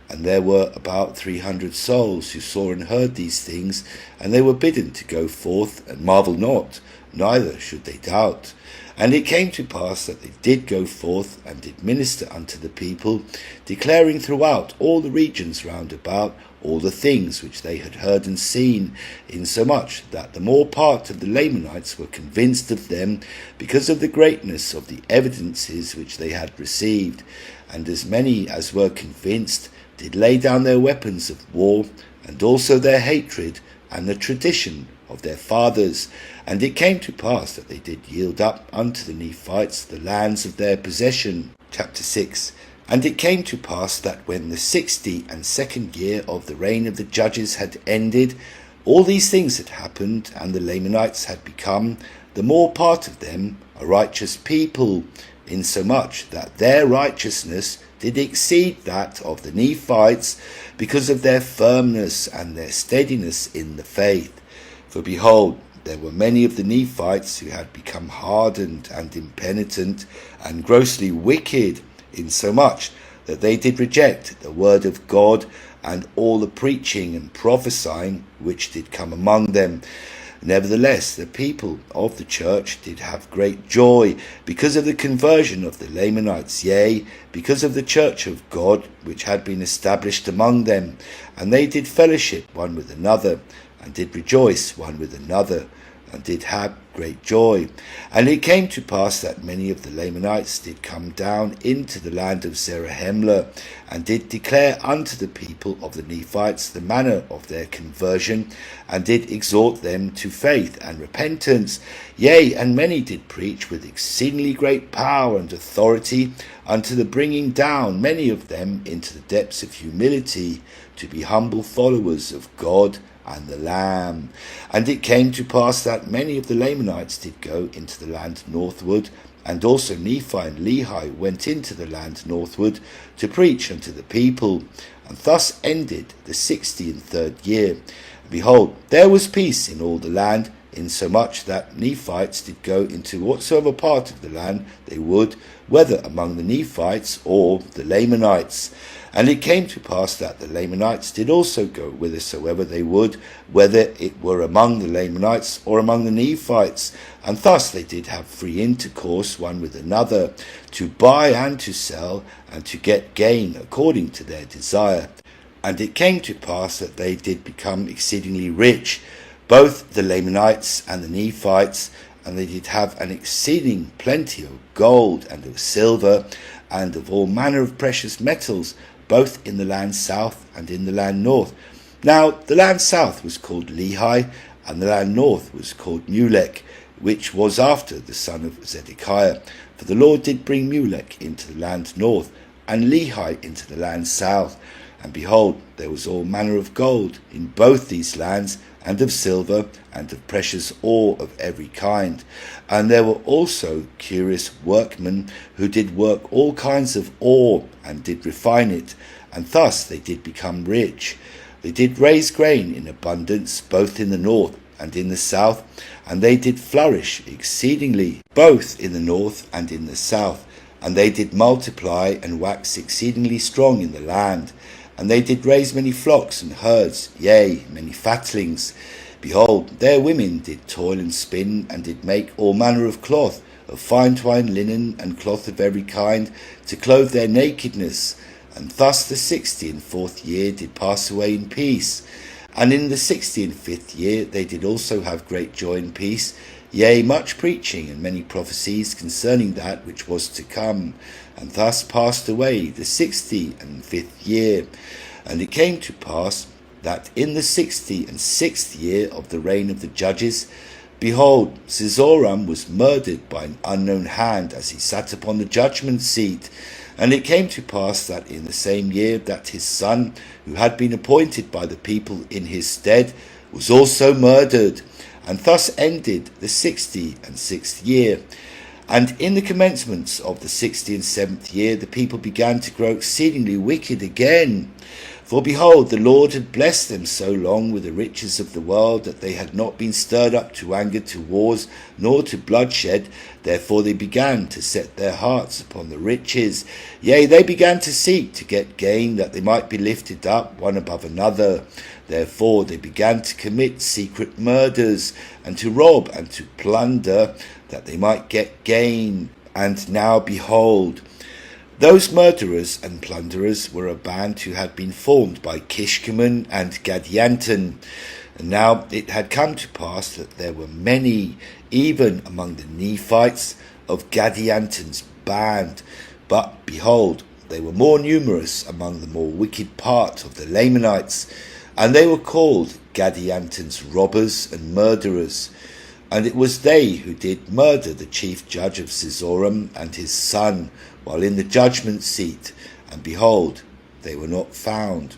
[SPEAKER 1] And there were about 300 souls who saw and heard these things, and they were bidden to go forth, and marvel not, neither should they doubt. And it came to pass that they did go forth, and did minister unto the people, declaring throughout all the regions round about all the things which they had heard and seen, insomuch that the more part of the Lamanites were convinced of them, because of the greatness of the evidences which they had received. And as many as were convinced did lay down their weapons of war, and also their hatred, and the tradition of their fathers. And it came to pass that they did yield up unto the Nephites the lands of their possession. Chapter 6. And it came to pass that when the 62nd year of the reign of the judges had ended, all these things had happened, and the Lamanites had become, the more part of them, a righteous people, insomuch that their righteousness did exceed that of the Nephites, because of their firmness and their steadiness in the faith. For behold, there were many of the Nephites who had become hardened and impenitent, and grossly wicked, insomuch that they did reject the word of God, and all the preaching and prophesying which did come among them. Nevertheless, the people of the church did have great joy, because of the conversion of the Lamanites, yea, because of the church of God, which had been established among them. And they did fellowship one with another, and did rejoice one with another. and did have great joy. And it came to pass that many of the Lamanites did come down into the land of Zarahemla, and did declare unto the people of the Nephites the manner of their conversion, and did exhort them to faith and repentance. Yea, and many did preach with exceedingly great power and authority, unto the bringing down many of them into the depths of humility, to be humble followers of God and the Lamb. And it came to pass that many of the Lamanites did go into the land northward, and also Nephi and Lehi went into the land northward to preach unto the people. And thus ended the 63rd year. And behold, there was peace in all the land, insomuch that Nephites did go into whatsoever part of the land they would, whether among the Nephites or the Lamanites. And it came to pass that the Lamanites did also go whithersoever they would, whether it were among the Lamanites or among the Nephites. And thus they did have free intercourse one with another, to buy and to sell, and to get gain according to their desire. And it came to pass that they did become exceedingly rich, both the Lamanites and the Nephites, and they did have an exceeding plenty of gold and of silver, and of all manner of precious metals, both in the land south and in the land north. Now the land south was called Lehi, and the land north was called Mulek, which was after the son of Zedekiah. For the Lord did bring Mulek into the land north, and Lehi into the land south. And behold, there was all manner of gold in both these lands, and of silver, and of precious ore of every kind. And there were also curious workmen, who did work all kinds of ore, and did refine it, and thus they did become rich. They did raise grain in abundance, both in the north and in the south, and they did flourish exceedingly, both in the north and in the south. And they did multiply and wax exceedingly strong in the land. And they did raise many flocks and herds, yea, many fatlings. Behold, their women did toil and spin, and did make all manner of cloth, of fine twined linen, and cloth of every kind, to clothe their nakedness. And thus the 64th year did pass away in peace. And in the 65th year they did also have great joy and peace, yea, much preaching and many prophecies concerning that which was to come. And thus passed away the 65th year. And it came to pass that in the 66th year of the reign of the judges, behold, Zezoram was murdered by an unknown hand as he sat upon the judgment seat. And it came to pass that in the same year that his son, who had been appointed by the people in his stead, was also murdered. And thus ended the 66th year. And in the commencements of the 67th year, the people began to grow exceedingly wicked again. For behold, the Lord had blessed them so long with the riches of the world, that they had not been stirred up to anger, to wars, nor to bloodshed. Therefore they began to set their hearts upon the riches. Yea, they began to seek to get gain, that they might be lifted up one above another. Therefore they began to commit secret murders, and to rob and to plunder, that they might get gain. And now behold, those murderers and plunderers were a band who had been formed by Kishkumen and Gadianton. And now it had come to pass that there were many, even among the Nephites, of Gadianton's band. But behold, they were more numerous among the more wicked part of the Lamanites, and they were called Gadianton's robbers and murderers. And it was they who did murder the chief judge of Zezoram and his son, while in the judgment seat, and behold, they were not found.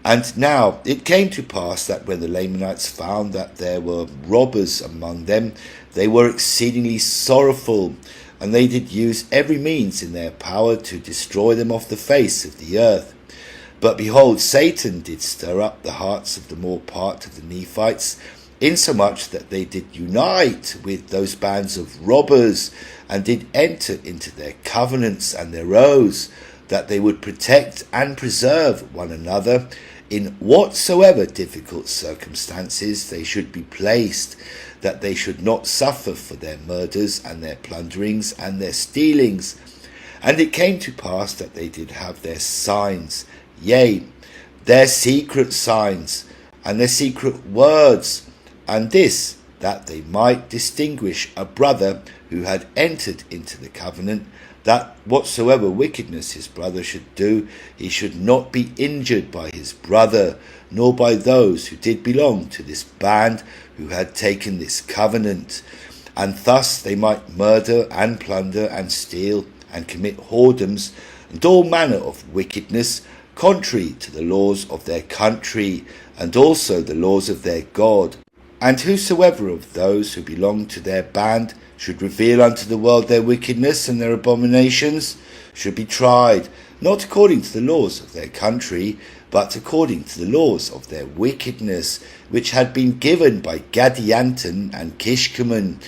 [SPEAKER 1] And now it came to pass that when the Lamanites found that there were robbers among them, they were exceedingly sorrowful, and they did use every means in their power to destroy them off the face of the earth. But behold, Satan did stir up the hearts of the more part of the Nephites, insomuch that they did unite with those bands of robbers, and did enter into their covenants and their oaths, that they would protect and preserve one another in whatsoever difficult circumstances they should be placed, that they should not suffer for their murders and their plunderings and their stealings. And it came to pass that they did have their signs, yea, their secret signs, and their secret words. And this that they might distinguish a brother who had entered into the covenant, that whatsoever wickedness his brother should do, he should not be injured by his brother, nor by those who did belong to this band who had taken this covenant. And thus they might murder and plunder and steal and commit whoredoms and all manner of wickedness, contrary to the laws of their country, and also the laws of their God. And whosoever of those who belong to their band should reveal unto the world their wickedness and their abominations, should be tried, not according to the laws of their country, but according to the laws of their wickedness, which had been given by Gadianton and Kishkumen.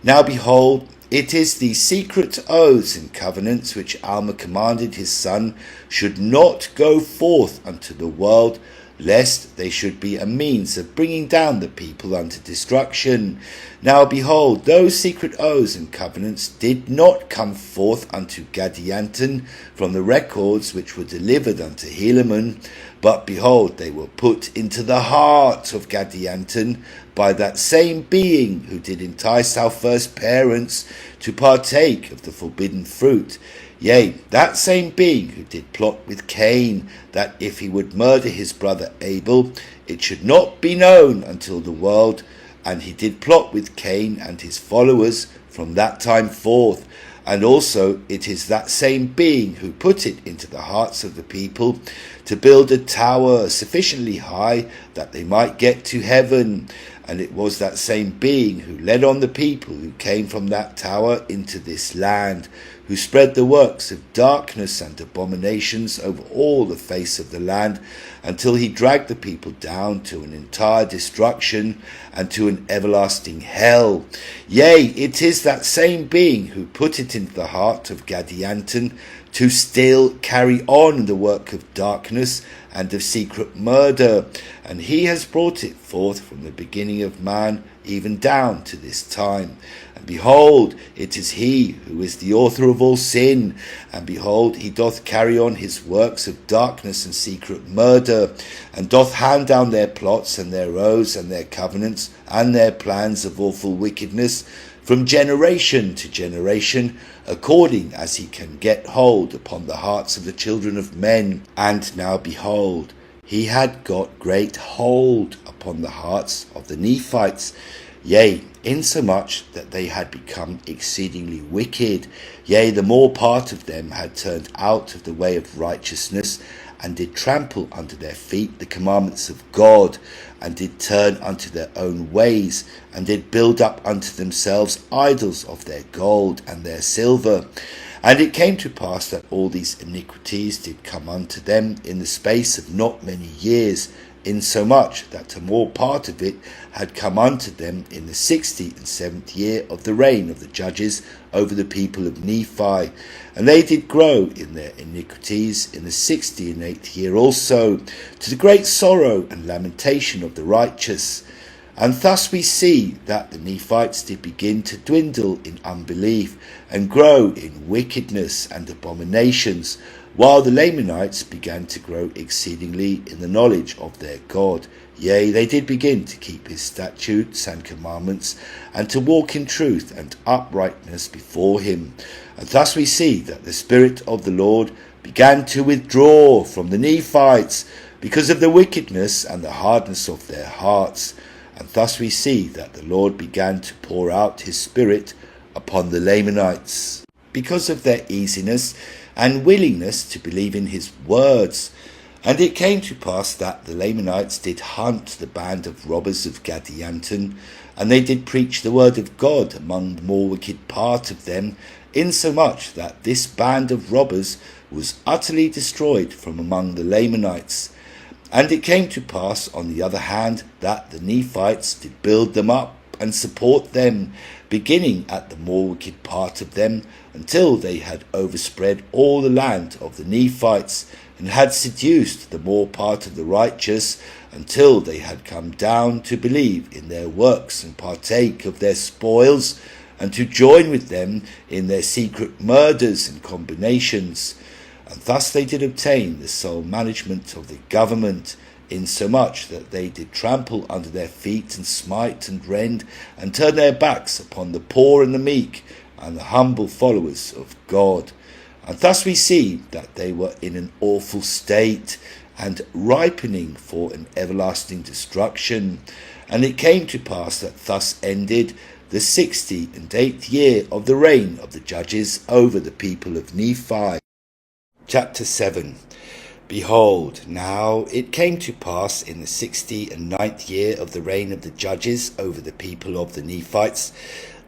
[SPEAKER 1] Now behold, it is the secret oaths and covenants which Alma commanded his son should not go forth unto the world, lest they should be a means of bringing down the people unto destruction. Now behold, those secret oaths and covenants did not come forth unto Gadianton from the records which were delivered unto Helaman, but behold, they were put into the heart of Gadianton by that same being who did entice our first parents to partake of the forbidden fruit. Yea, that same being who did plot with Cain, that if he would murder his brother Abel, it should not be known until the world, and he did plot with Cain and his followers from that time forth. And also it is that same being who put it into the hearts of the people to build a tower sufficiently high that they might get to heaven. And it was that same being who led on the people who came from that tower into this land, who spread the works of darkness and abominations over all the face of the land, until he dragged the people down to an entire destruction and to an everlasting hell. Yea, it is that same being who put it into the heart of Gadianton to still carry on the work of darkness and of secret murder, and he has brought it forth from the beginning of man even down to this time. And behold, it is he who is the author of all sin, and behold, he doth carry on his works of darkness and secret murder, and doth hand down their plots and their oaths and their covenants and their plans of awful wickedness from generation to generation, according as he can get hold upon the hearts of the children of men. And now behold, he had got great hold upon the hearts of the Nephites, yea, insomuch that they had become exceedingly wicked. Yea, the more part of them had turned out of the way of righteousness, and did trample under their feet the commandments of God, and did turn unto their own ways, and did build up unto themselves idols of their gold and their silver. And it came to pass that all these iniquities did come unto them in the space of not many years, insomuch that the more part of it had come unto them in the 67th year of the reign of the judges over the people of Nephi. And they did grow in their iniquities in the 68th year also, to the great sorrow and lamentation of the righteous. And thus we see that the Nephites did begin to dwindle in unbelief and grow in wickedness and abominations, while the Lamanites began to grow exceedingly in the knowledge of their God. Yea, they did begin to keep his statutes and commandments, and to walk in truth and uprightness before him. And thus we see that the Spirit of the Lord began to withdraw from the Nephites because of the wickedness and the hardness of their hearts. And thus we see that the Lord began to pour out his Spirit upon the Lamanites because of their easiness and willingness to believe in his words. And it came to pass that the Lamanites did hunt the band of robbers of Gadianton, and they did preach the word of God among the more wicked part of them, insomuch that this band of robbers was utterly destroyed from among the Lamanites. And it came to pass, on the other hand, that the Nephites did build them up and support them, beginning at the more wicked part of them, until they had overspread all the land of the Nephites, and had seduced the more part of the righteous, until they had come down to believe in their works and partake of their spoils, and to join with them in their secret murders and combinations. And thus they did obtain the sole management of the government, insomuch that they did trample under their feet, and smite, and rend, and turn their backs upon the poor and the meek, and the humble followers of God. And thus we see that they were in an awful state, and ripening for an everlasting destruction. And it came to pass that thus ended the 68th year of the reign of the judges over the people of Nephi. Chapter 7. Behold, now it came to pass in the 69th year of the reign of the judges over the people of the Nephites,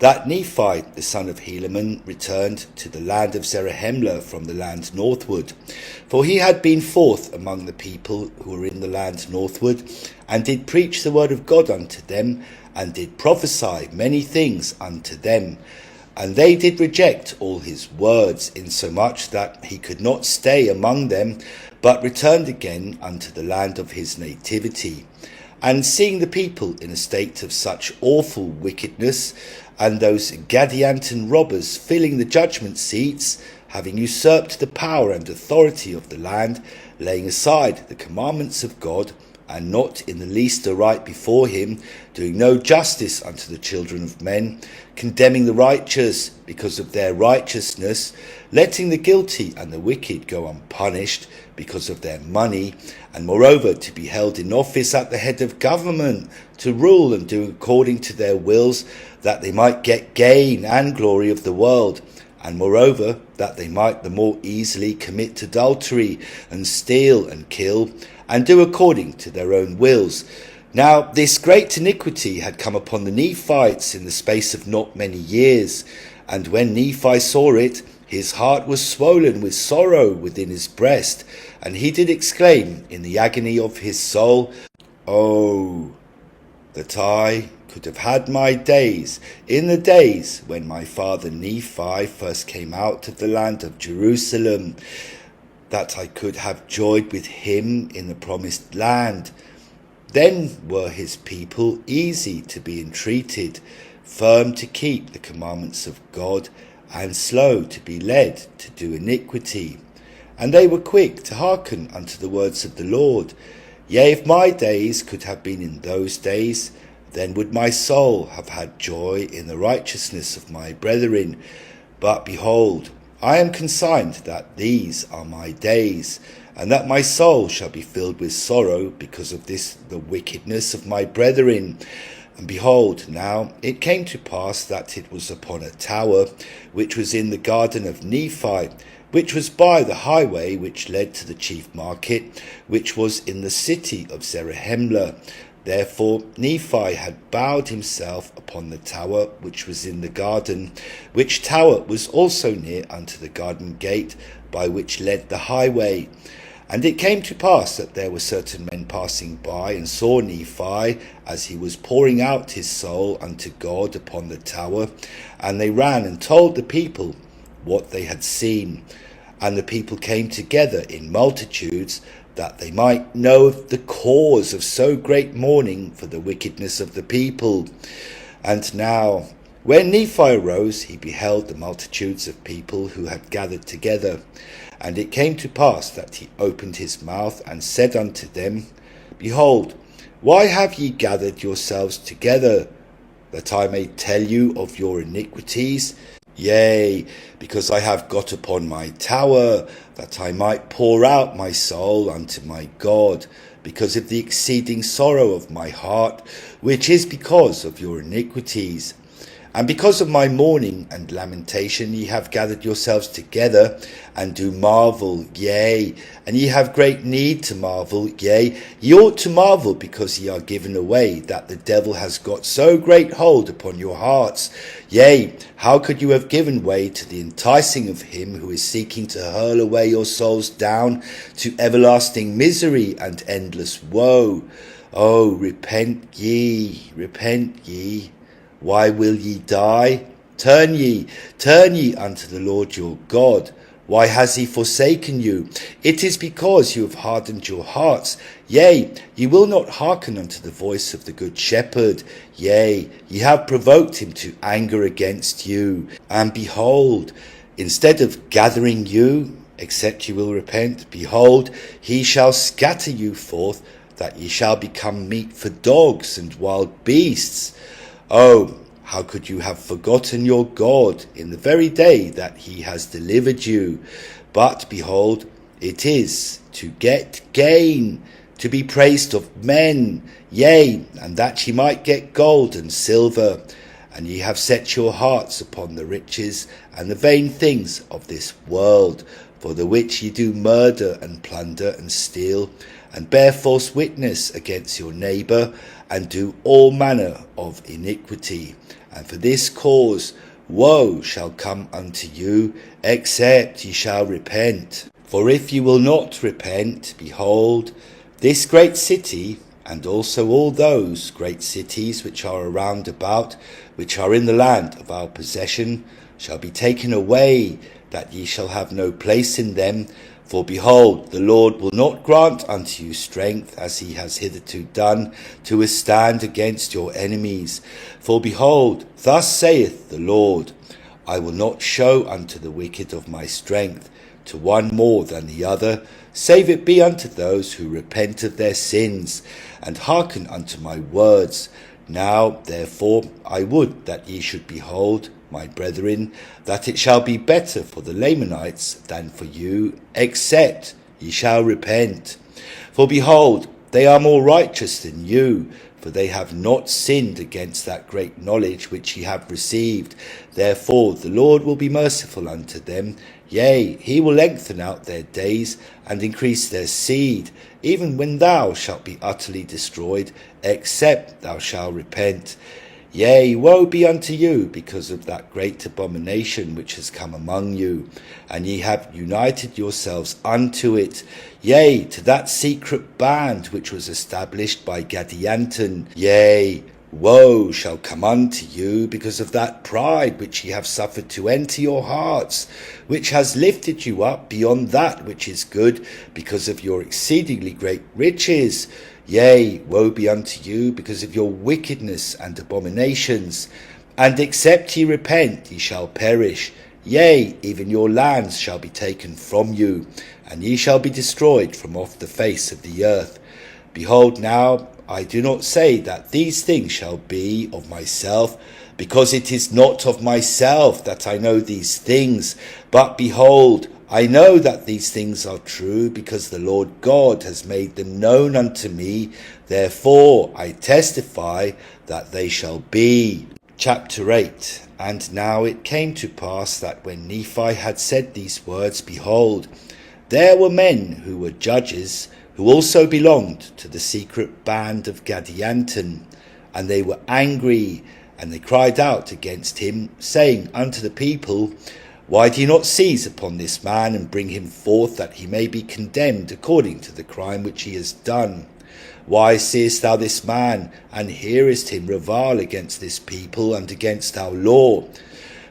[SPEAKER 1] that Nephi the son of Helaman returned to the land of Zarahemla from the land northward. For he had been forth among the people who were in the land northward, and did preach the word of God unto them, and did prophesy many things unto them. And they did reject all his words, insomuch that he could not stay among them, but returned again unto the land of his nativity. And seeing the people in a state of such awful wickedness, and those Gadianton robbers filling the judgment seats, having usurped the power and authority of the land, laying aside the commandments of God, and not in the least aright before him, doing no justice unto the children of men, condemning the righteous because of their righteousness, letting the guilty and the wicked go unpunished because of their money, and moreover to be held in office at the head of government, to rule and do according to their wills, that they might get gain and glory of the world, and moreover that they might the more easily commit adultery, and steal and kill, and do according to their own wills. Now this great iniquity had come upon the Nephites in the space of not many years, and when Nephi saw it, his heart was swollen with sorrow within his breast, and he did exclaim in the agony of his soul, Oh, that I could have had my days in the days when my father Nephi first came out of the land of Jerusalem, that I could have joyed with him in the promised land. Then were his people easy to be entreated, firm to keep the commandments of God, and slow to be led to do iniquity. And they were quick to hearken unto the words of the Lord. Yea, if my days could have been in those days, then would my soul have had joy in the righteousness of my brethren. But behold, I am consigned that these are my days, and that my soul shall be filled with sorrow because of this the wickedness of my brethren. And behold, now it came to pass that it was upon a tower which was in the garden of Nephi, which was by the highway which led to the chief market, which was in the city of Zarahemla. Therefore Nephi had bowed himself upon the tower which was in the garden, which tower was also near unto the garden gate by which led the highway. And it came to pass that there were certain men passing by, and saw Nephi as he was pouring out his soul unto God upon the tower, and they ran and told the people what they had seen. And the people came together in multitudes, that they might know the cause of so great mourning for the wickedness of the people. And now, when Nephi arose, he beheld the multitudes of people who had gathered together. And it came to pass that he opened his mouth and said unto them, Behold, why have ye gathered yourselves together, that I may tell you of your iniquities? Yea, because I have got upon my tower, that I might pour out my soul unto my God, because of the exceeding sorrow of my heart, which is because of your iniquities. And because of my mourning and lamentation ye have gathered yourselves together, and do marvel, yea, and ye have great need to marvel, yea, ye ought to marvel, because ye are given away, that the devil has got so great hold upon your hearts. Yea, how could you have given way to the enticing of him who is seeking to hurl away your souls down to everlasting misery and endless woe? Oh, repent ye. Why will ye die? Turn ye unto the Lord your God. Why has he forsaken you? It is because you have hardened your hearts. Yea, ye will not hearken unto the voice of the good shepherd. Yea, ye have provoked him to anger against you. And behold, instead of gathering you, except ye will repent, behold, he shall scatter you forth, that ye shall become meat for dogs and wild beasts. Oh, how could you have forgotten your God in the very day that he has delivered you? But behold, it is to get gain, to be praised of men, yea, and that ye might get gold and silver. And ye have set your hearts upon the riches and the vain things of this world, for the which ye do murder and plunder and steal, and bear false witness against your neighbour, and do all manner of iniquity. And for this cause woe shall come unto you, except ye shall repent. For if ye will not repent, behold, this great city, and also all those great cities which are around about, which are in the land of our possession, shall be taken away, that ye shall have no place in them. For behold, the Lord will not grant unto you strength, as he has hitherto done, to withstand against your enemies. For behold, thus saith the Lord, I will not show unto the wicked of my strength, to one more than the other, save it be unto those who repent of their sins, and hearken unto my words. Now, therefore, I would that ye should behold, my brethren, that it shall be better for the Lamanites than for you, except ye shall repent. For behold, they are more righteous than you, for they have not sinned against that great knowledge which ye have received. Therefore the Lord will be merciful unto them, yea, he will lengthen out their days, and increase their seed, even when thou shalt be utterly destroyed, except thou shalt repent. Yea, woe be unto you, because of that great abomination which has come among you, and ye have united yourselves unto it, yea, to that secret band which was established by Gadianton. Yea, woe shall come unto you, because of that pride which ye have suffered to enter your hearts, which has lifted you up beyond that which is good, because of your exceedingly great riches. Yea, woe be unto you, because of your wickedness and abominations. And except ye repent, ye shall perish. Yea, even your lands shall be taken from you, and ye shall be destroyed from off the face of the earth. Behold, now I do not say that these things shall be of myself, because it is not of myself that I know these things. But behold, I know that these things are true, because the Lord God has made them known unto me. Therefore I testify that they shall be. Chapter 8. And now it came to pass that when Nephi had said these words, behold, there were men who were judges, who also belonged to the secret band of Gadianton, and they were angry, and they cried out against him, saying unto the people, why do ye not seize upon this man, and bring him forth, that he may be condemned according to the crime which he has done? Why seest thou this man, and hearest him revile against this people, and against our law?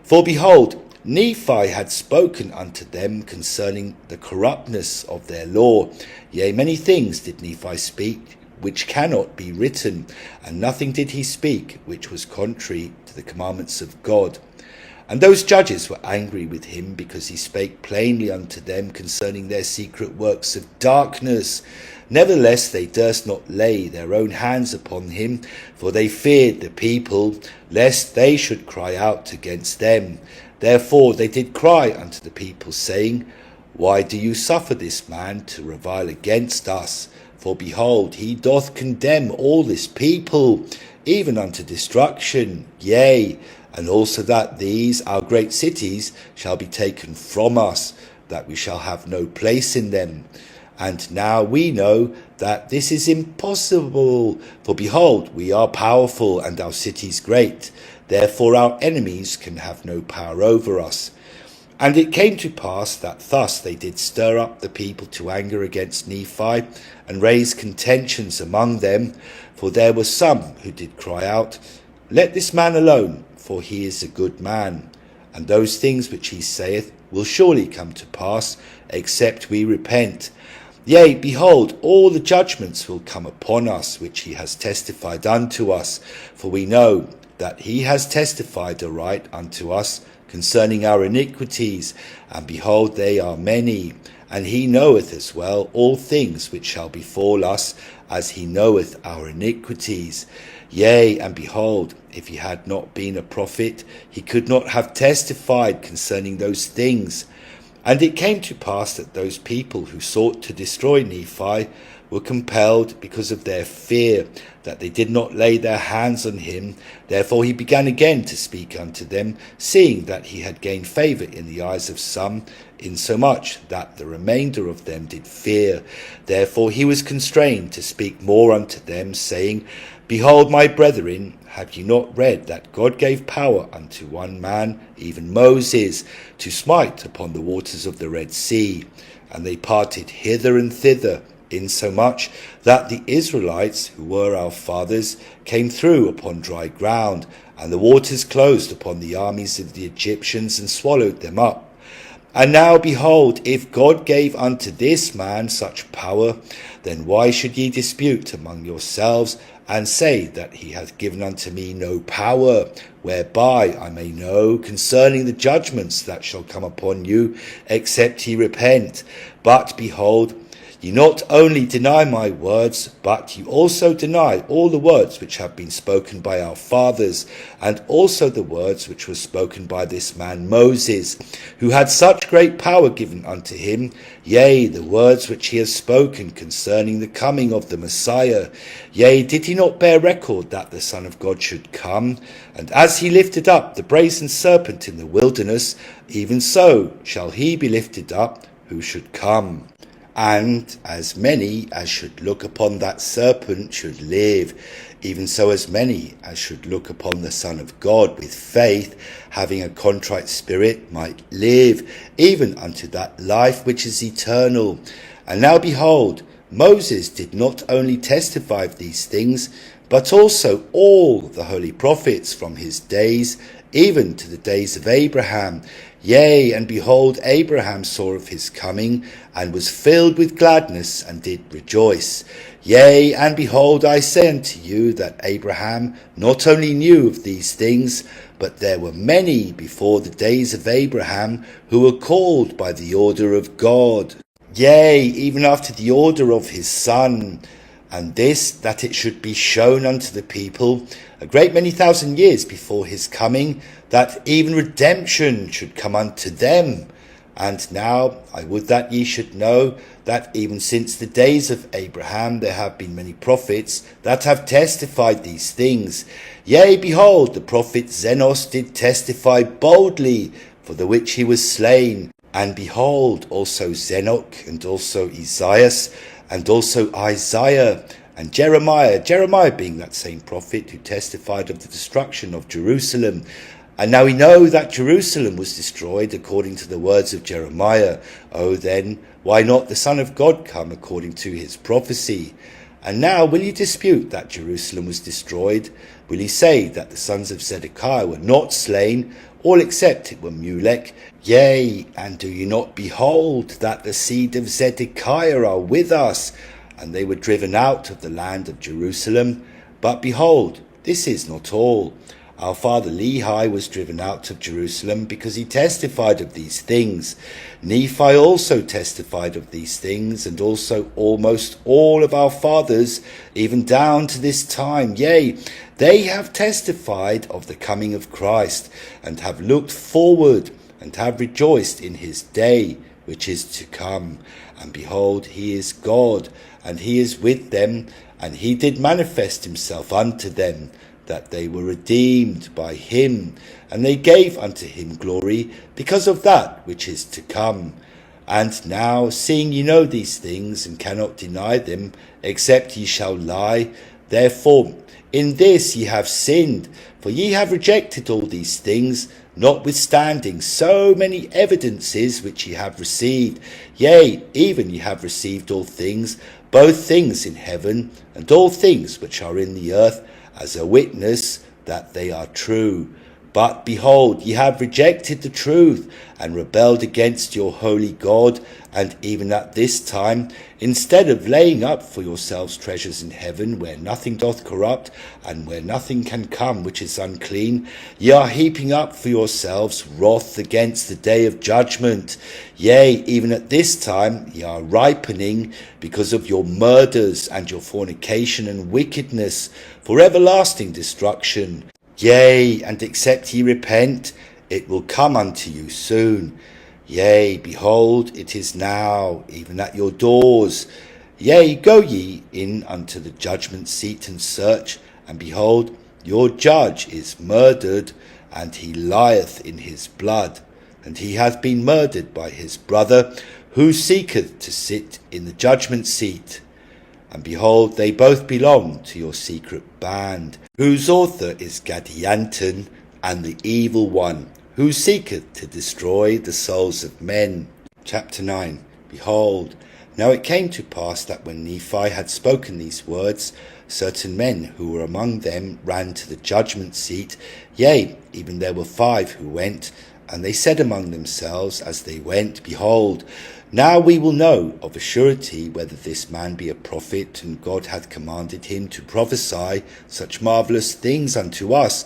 [SPEAKER 1] For behold, Nephi had spoken unto them concerning the corruptness of their law. Yea, many things did Nephi speak, which cannot be written, and nothing did he speak which was contrary to the commandments of God. And those judges were angry with him, because he spake plainly unto them concerning their secret works of darkness. Nevertheless they durst not lay their own hands upon him, for they feared the people, lest they should cry out against them. Therefore they did cry unto the people, saying, why do you suffer this man to revile against us? For behold, he doth condemn all this people, even unto destruction. Yea, and also that these our great cities shall be taken from us, that we shall have no place in them. And now we know that this is impossible, for behold, we are powerful, and our cities great. Therefore our enemies can have no power over us. And it came to pass that thus they did stir up the people to anger against Nephi, and raise contentions among them. For there were some who did cry out, let this man alone, for he is a good man, and those things which he saith will surely come to pass, except we repent. Yea, behold, all the judgments will come upon us, which he has testified unto us, for we know that he has testified aright unto us concerning our iniquities, and behold, they are many. And he knoweth as well all things which shall befall us, as he knoweth our iniquities. Yea, and behold, if he had not been a prophet, he could not have testified concerning those things. And it came to pass that those people who sought to destroy Nephi were compelled, because of their fear, that they did not lay their hands on him. Therefore he began again to speak unto them, seeing that he had gained favour in the eyes of some, insomuch that the remainder of them did fear. Therefore he was constrained to speak more unto them, saying, Behold, my brethren, have ye not read that God gave power unto one man, even Moses, to smite upon the waters of the Red Sea? And they parted hither and thither, insomuch that the Israelites, who were our fathers, came through upon dry ground, and the waters closed upon the armies of the Egyptians and swallowed them up. And now, behold, if God gave unto this man such power, then why should ye dispute among yourselves, and say that he hath given unto me no power, whereby I may know concerning the judgments that shall come upon you, except ye repent? But behold, ye not only deny my words, but you also deny all the words which have been spoken by our fathers, and also the words which were spoken by this man Moses, who had such great power given unto him, yea, the words which he has spoken concerning the coming of the Messiah. Yea, did he not bear record that the Son of God should come? And as he lifted up the brazen serpent in the wilderness, even so shall he be lifted up who should come. And as many as should look upon that serpent should live, even so as many as should look upon the Son of God with faith, having a contrite spirit, might live, even unto that life which is eternal. And now behold, Moses did not only testify of these things, but also all the holy prophets from his days, even to the days of Abraham. Yea, and behold, Abraham saw of his coming, and was filled with gladness, and did rejoice. Yea, and behold, I say unto you that Abraham not only knew of these things, but there were many before the days of Abraham who were called by the order of God. Yea, even after the order of his Son. And this, that it should be shown unto the people a great many thousand years before his coming, that even redemption should come unto them. And now I would that ye should know that even since the days of Abraham there have been many prophets that have testified these things. Yea, behold, the prophet Zenos did testify boldly, for the which he was slain. And behold, also Zenoch, and also Esaias, and also Isaiah, and Jeremiah being that same prophet who testified of the destruction of Jerusalem. And now we know that Jerusalem was destroyed according to the words of Jeremiah. Oh then, why not the Son of God come according to his prophecy? And now will ye dispute that Jerusalem was destroyed? Will ye say that the sons of Zedekiah were not slain, all except it were Mulek? Yea, and do ye not behold that the seed of Zedekiah are with us, and they were driven out of the land of Jerusalem? But behold, this is not all. Our father Lehi was driven out of Jerusalem because he testified of these things. Nephi also testified of these things, and also almost all of our fathers, even down to this time. Yea, they have testified of the coming of Christ, and have looked forward, and have rejoiced in his day, which is to come. And behold, he is God, and he is with them, and he did manifest himself unto them, that they were redeemed by him, and they gave unto him glory because of that which is to come. And now, seeing ye know these things, and cannot deny them, except ye shall lie, therefore in this ye have sinned, for ye have rejected all these things, notwithstanding so many evidences which ye have received. Yea, even ye have received all things, both things in heaven, and all things which are in the earth, as a witness that they are true. But behold, ye have rejected the truth, and rebelled against your holy God, and even at this time, instead of laying up for yourselves treasures in heaven, where nothing doth corrupt, and where nothing can come which is unclean, ye are heaping up for yourselves wrath against the day of judgment. Yea, even at this time ye are ripening, because of your murders and your fornication and wickedness, for everlasting destruction. Yea, and except ye repent, it will come unto you soon. Yea, behold, it is now, even at your doors. Yea, go ye in unto the judgment seat and search, and behold, your judge is murdered, and he lieth in his blood, and he hath been murdered by his brother, who seeketh to sit in the judgment seat. And behold, they both belong to your secret band, whose author is Gadianton, and the evil one, who seeketh to destroy the souls of men. Chapter 9. Behold, now it came to pass that when Nephi had spoken these words, certain men who were among them ran to the judgment seat. Yea, even there were 5 who went, and they said among themselves as they went, Behold, now we will know of a surety whether this man be a prophet, and God hath commanded him to prophesy such marvellous things unto us.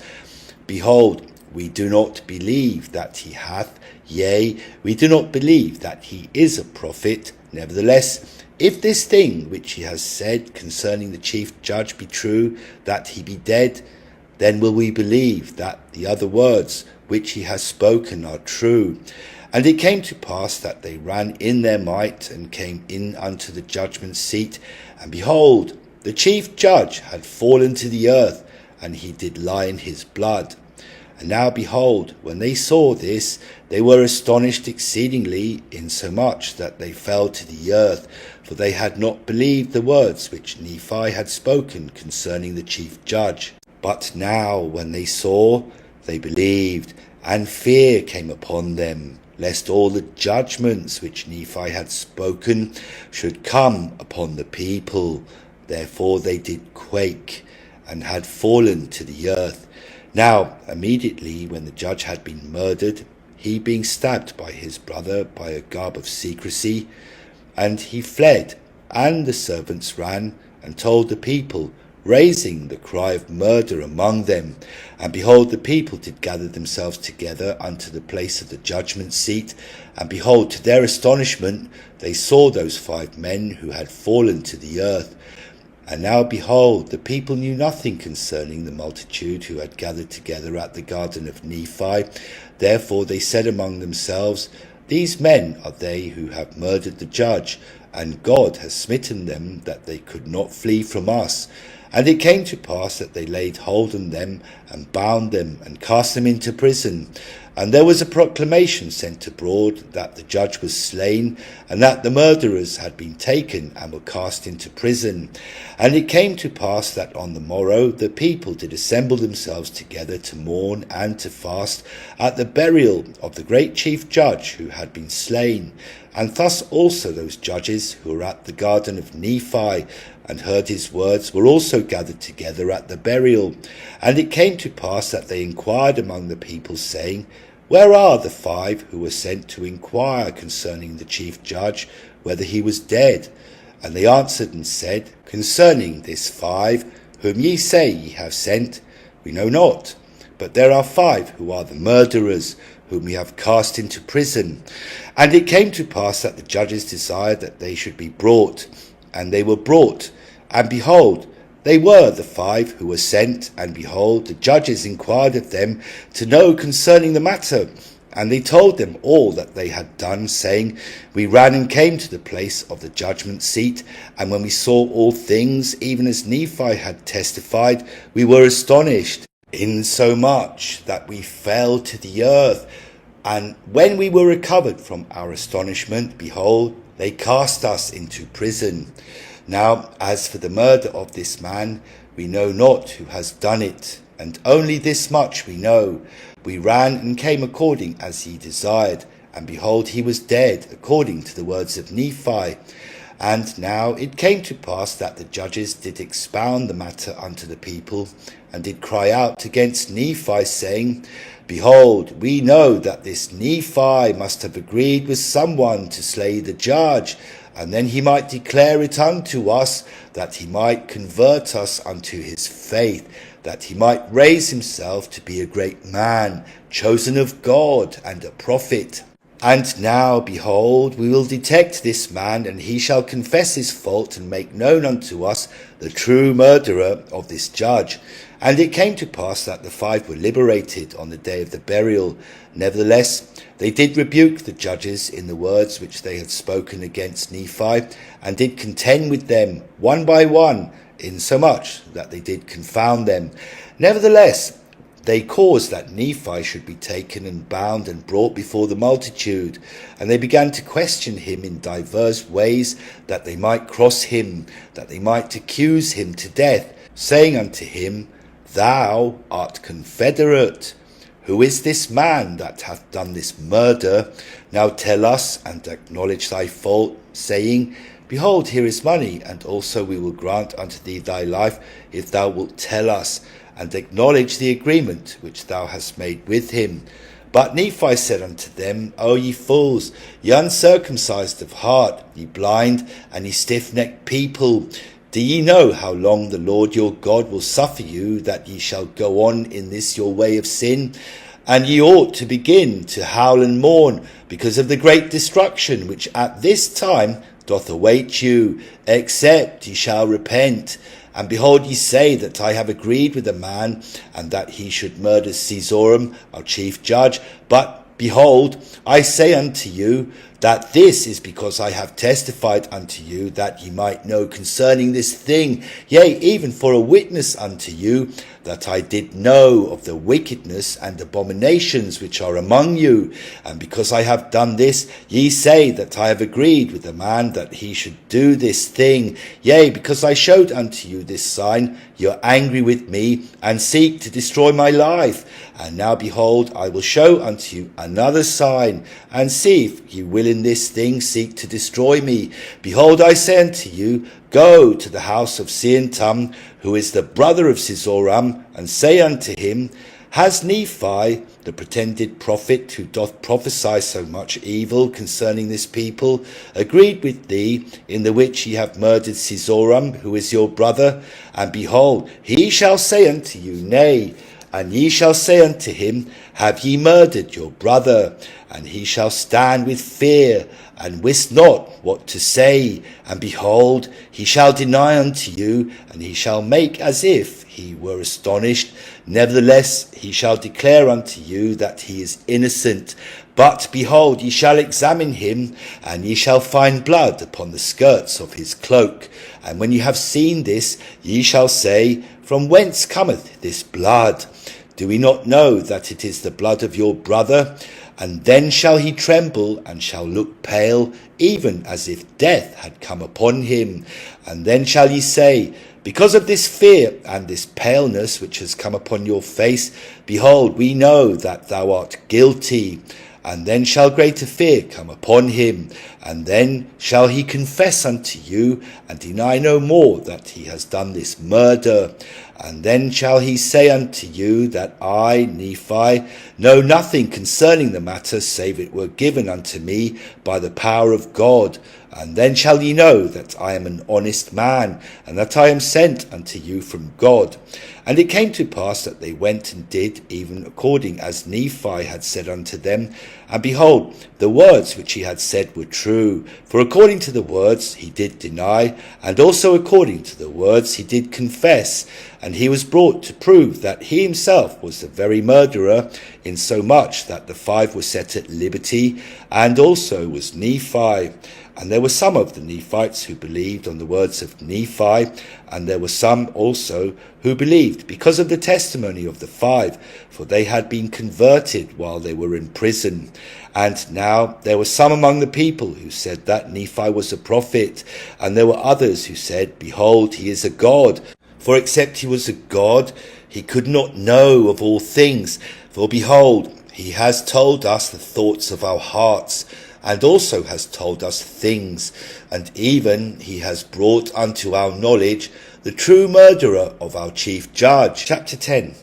[SPEAKER 1] Behold, we do not believe that he hath, yea, we do not believe that he is a prophet. Nevertheless, if this thing which he has said concerning the chief judge be true, that he be dead, then will we believe that the other words which he has spoken are true. And it came to pass that they ran in their might, and came in unto the judgment seat, and behold, the chief judge had fallen to the earth, and he did lie in his blood. And now behold, when they saw this, they were astonished exceedingly, insomuch that they fell to the earth, for they had not believed the words which Nephi had spoken concerning the chief judge. But now when they saw, they believed, and fear came upon them, lest all the judgments which Nephi had spoken should come upon the people. Therefore they did quake, and had fallen to the earth. Now immediately when the judge had been murdered, he being stabbed by his brother by a garb of secrecy, and he fled, and the servants ran and told the people, raising the cry of murder among them. And behold, the people did gather themselves together unto the place of the judgment seat. And behold, to their astonishment, they saw those 5 men who had fallen to the earth. And now behold, the people knew nothing concerning the multitude who had gathered together at the garden of Nephi. Therefore they said among themselves, These men are they who have murdered the judge, and God has smitten them that they could not flee from us. And it came to pass that they laid hold on them, and bound them, and cast them into prison. And there was a proclamation sent abroad that the judge was slain, and that the murderers had been taken, and were cast into prison. And it came to pass that on the morrow the people did assemble themselves together to mourn and to fast at the burial of the great chief judge who had been slain. And thus also those judges who were at the garden of Nephi, and heard his words, were also gathered together at the burial. And it came to pass that they inquired among the people, saying, Where are the 5 who were sent to inquire concerning the chief judge, whether he was dead? And they answered and said, Concerning this 5, whom ye say ye have sent, we know not. But there are 5 who are the murderers, whom we have cast into prison. And it came to pass that the judges desired that they should be brought, and they were brought. And behold, they were the 5 who were sent, and behold, the judges inquired of them to know concerning the matter. And they told them all that they had done, saying, We ran and came to the place of the judgment seat, and when we saw all things, even as Nephi had testified, we were astonished, insomuch that we fell to the earth. And when we were recovered from our astonishment, behold, they cast us into prison. Now, as for the murder of this man, we know not who has done it, and only this much we know. We ran and came according as he desired, and behold, he was dead, according to the words of Nephi. And now it came to pass that the judges did expound the matter unto the people, and did cry out against Nephi, saying, Behold, we know that this Nephi must have agreed with someone to slay the judge, and then he might declare it unto us, that he might convert us unto his faith, that he might raise himself to be a great man, chosen of God, and a prophet. And now, behold, we will detect this man, and he shall confess his fault, and make known unto us the true murderer of this judge. And it came to pass that the 5 were liberated on the day of the burial. Nevertheless, they did rebuke the judges in the words which they had spoken against Nephi, and did contend with them one by one, insomuch that they did confound them. Nevertheless, they caused that Nephi should be taken and bound and brought before the multitude. And they began to question him in divers ways, that they might cross him, that they might accuse him to death, saying unto him, Thou art confederate. Who is this man that hath done this murder? Now tell us, and acknowledge thy fault, saying, Behold, here is money, and also we will grant unto thee thy life, if thou wilt tell us, and acknowledge the agreement which thou hast made with him. But Nephi said unto them, O ye fools, ye uncircumcised of heart, ye blind and ye stiff-necked people, do ye know how long the Lord your God will suffer you, that ye shall go on in this your way of sin? And ye ought to begin to howl and mourn, because of the great destruction which at this time doth await you, except ye shall repent. And behold, ye say that I have agreed with a man, and that he should murder Cezoram, our chief judge. But behold, I say unto you, that this is because I have testified unto you, that ye might know concerning this thing, yea, even for a witness unto you, that I did know of the wickedness and abominations which are among you. And because I have done this, ye say that I have agreed with the man that he should do this thing. Yea, because I showed unto you this sign, ye are angry with me, and seek to destroy my life. And now behold, I will show unto you another sign, and see if ye will in this thing seek to destroy me. Behold, I say unto you, Go to the house of Seantum, who is the brother of Cezoram, and say unto him, Has Nephi, the pretended prophet, who doth prophesy so much evil concerning this people, agreed with thee, in the which ye have murdered Cezoram, who is your brother? And behold, he shall say unto you, Nay. And ye shall say unto him, Have ye murdered your brother? And he shall stand with fear, and wist not what to say. And behold, he shall deny unto you, and he shall make as if he were astonished. Nevertheless, he shall declare unto you that he is innocent. But behold, ye shall examine him, and ye shall find blood upon the skirts of his cloak. And when ye have seen this, ye shall say, From whence cometh this blood? Do we not know that it is the blood of your brother? And then shall he tremble, and shall look pale, even as if death had come upon him. And then shall ye say, Because of this fear and this paleness which has come upon your face, behold, we know that thou art guilty. And then shall greater fear come upon him, and then shall he confess unto you, and deny no more that he has done this murder. And then shall he say unto you that I, Nephi, know nothing concerning the matter, save it were given unto me by the power of God. And then shall ye know that I am an honest man, and that I am sent unto you from God. And it came to pass that they went and did even according as Nephi had said unto them. And behold, the words which he had said were true. For according to the words he did deny, and also according to the words he did confess. And he was brought to prove that he himself was the very murderer, insomuch that the 5 were set at liberty, and also was Nephi. And there were some of the Nephites who believed on the words of Nephi, and there were some also who believed because of the testimony of the 5, for they had been converted while they were in prison. And now there were some among the people who said that Nephi was a prophet, and there were others who said, Behold, he is a god. For except he was a god, he could not know of all things. For behold, he has told us the thoughts of our hearts. and also has told us things, and even he has brought unto our knowledge the true murderer of our chief judge. Chapter 10.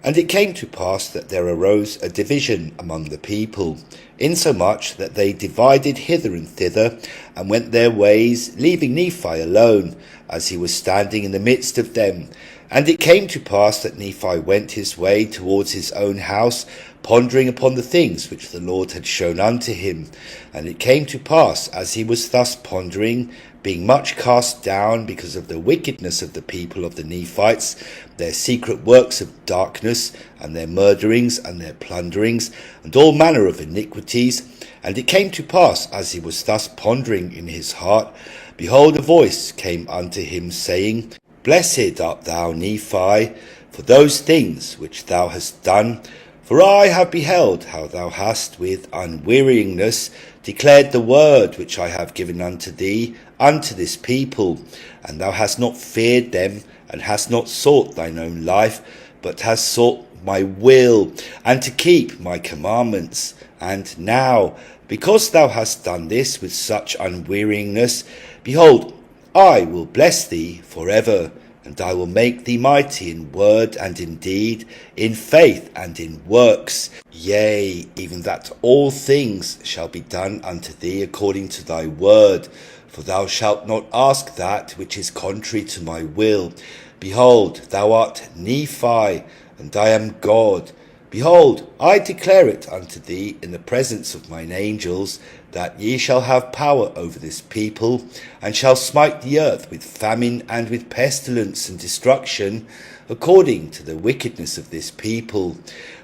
[SPEAKER 1] And it came to pass that there arose a division among the people, insomuch that they divided hither and thither, and went their ways, leaving Nephi alone, as he was standing in the midst of them. And it came to pass that Nephi went his way towards his own house, pondering upon the things which the Lord had shown unto him. And it came to pass, as he was thus pondering, being much cast down because of the wickedness of the people of the Nephites, their secret works of darkness, and their murderings, and their plunderings, and all manner of iniquities. And it came to pass, as he was thus pondering in his heart, behold, a voice came unto him, saying, Blessed art thou, Nephi, for those things which thou hast done. For I have beheld how thou hast with unwearyingness declared the word which I have given unto thee, unto this people. And thou hast not feared them, and hast not sought thine own life, but hast sought my will, and to keep my commandments. And now, because thou hast done this with such unwearyingness, behold, I will bless thee forever, and I will make thee mighty in word and in deed, in faith and in works. Yea, even that all things shall be done unto thee according to thy word. For thou shalt not ask that which is contrary to my will. Behold, thou art Nephi, and I am God. Behold, I declare it unto thee in the presence of mine angels, that ye shall have power over this people, and shall smite the earth with famine and with pestilence and destruction, according to the wickedness of this people.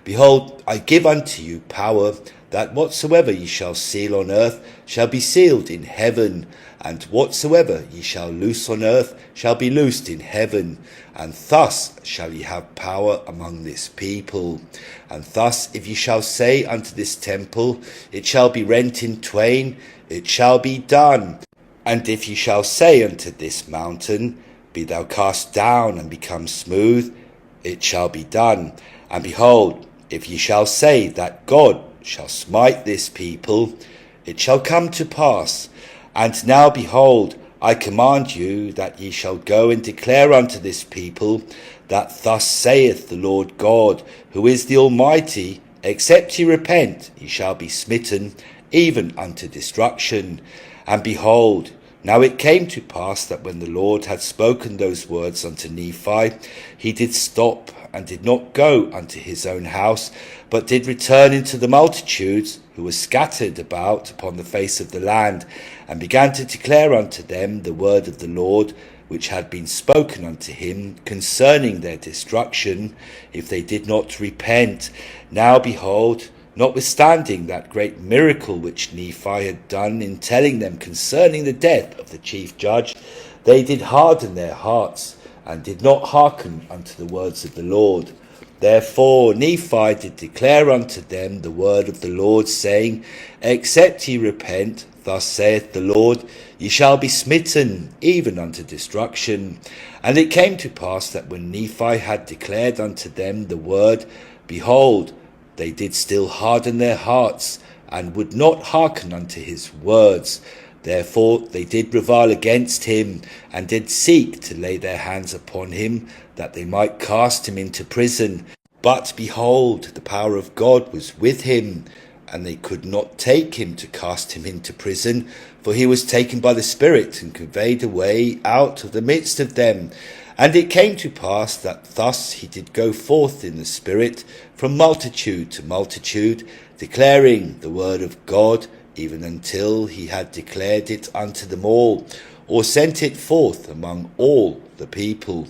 [SPEAKER 1] Behold, I give unto you power, that whatsoever ye shall seal on earth shall be sealed in heaven, and whatsoever ye shall loose on earth shall be loosed in heaven. And thus shall ye have power among this people. And thus if ye shall say unto this temple, it shall be rent in twain, it shall be done. And if ye shall say unto this mountain, be thou cast down and become smooth, it shall be done. And behold, if ye shall say that God shall smite this people, it shall come to pass. And now behold, I command you that ye shall go and declare unto this people, that thus saith the Lord God, who is the Almighty, except ye repent, ye shall be smitten, even unto destruction. And behold, now it came to pass that when the Lord had spoken those words unto Nephi, he did stop, and did not go unto his own house, but did return into the multitudes who were scattered about upon the face of the land, and began to declare unto them the word of the Lord, which had been spoken unto him concerning their destruction, if they did not repent. Now behold, notwithstanding that great miracle which Nephi had done in telling them concerning the death of the chief judge, they did harden their hearts, and did not hearken unto the words of the Lord. Therefore Nephi did declare unto them the word of the Lord, saying, Except ye repent, thus saith the Lord, ye shall be smitten, even unto destruction. And it came to pass that when Nephi had declared unto them the word, behold, they did still harden their hearts, and would not hearken unto his words. Therefore they did revile against him, and did seek to lay their hands upon him, that they might cast him into prison. But behold, the power of God was with him, and they could not take him to cast him into prison, for he was taken by the Spirit, and conveyed away out of the midst of them. And it came to pass that thus he did go forth in the Spirit from multitude to multitude, declaring the word of God, even until he had declared it unto them all, or sent it forth among all the people.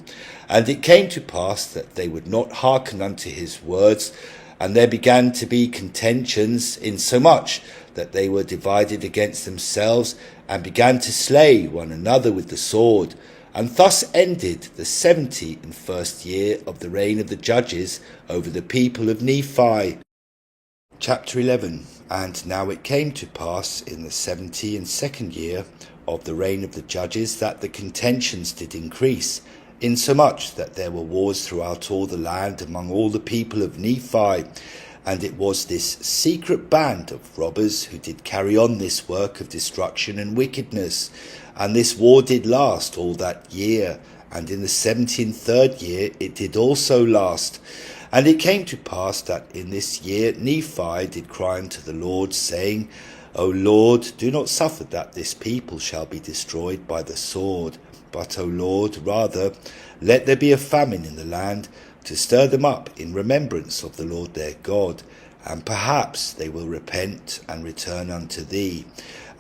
[SPEAKER 1] And it came to pass that they would not hearken unto his words, and there began to be contentions, insomuch that they were divided against themselves, and began to slay one another with the sword. And thus ended the 71st year of the reign of the judges over the people of Nephi. Chapter 11. And now it came to pass in the 72nd year of the reign of the judges, that the contentions did increase, insomuch that there were wars throughout all the land among all the people of Nephi. And it was this secret band of robbers who did carry on this work of destruction and wickedness. And this war did last all that year, and in the 73rd year it did also last. And it came to pass that in this year Nephi did cry unto the Lord, saying, O Lord, do not suffer that this people shall be destroyed by the sword, but, O Lord, rather let there be a famine in the land, to stir them up in remembrance of the Lord their God, and perhaps they will repent and return unto thee.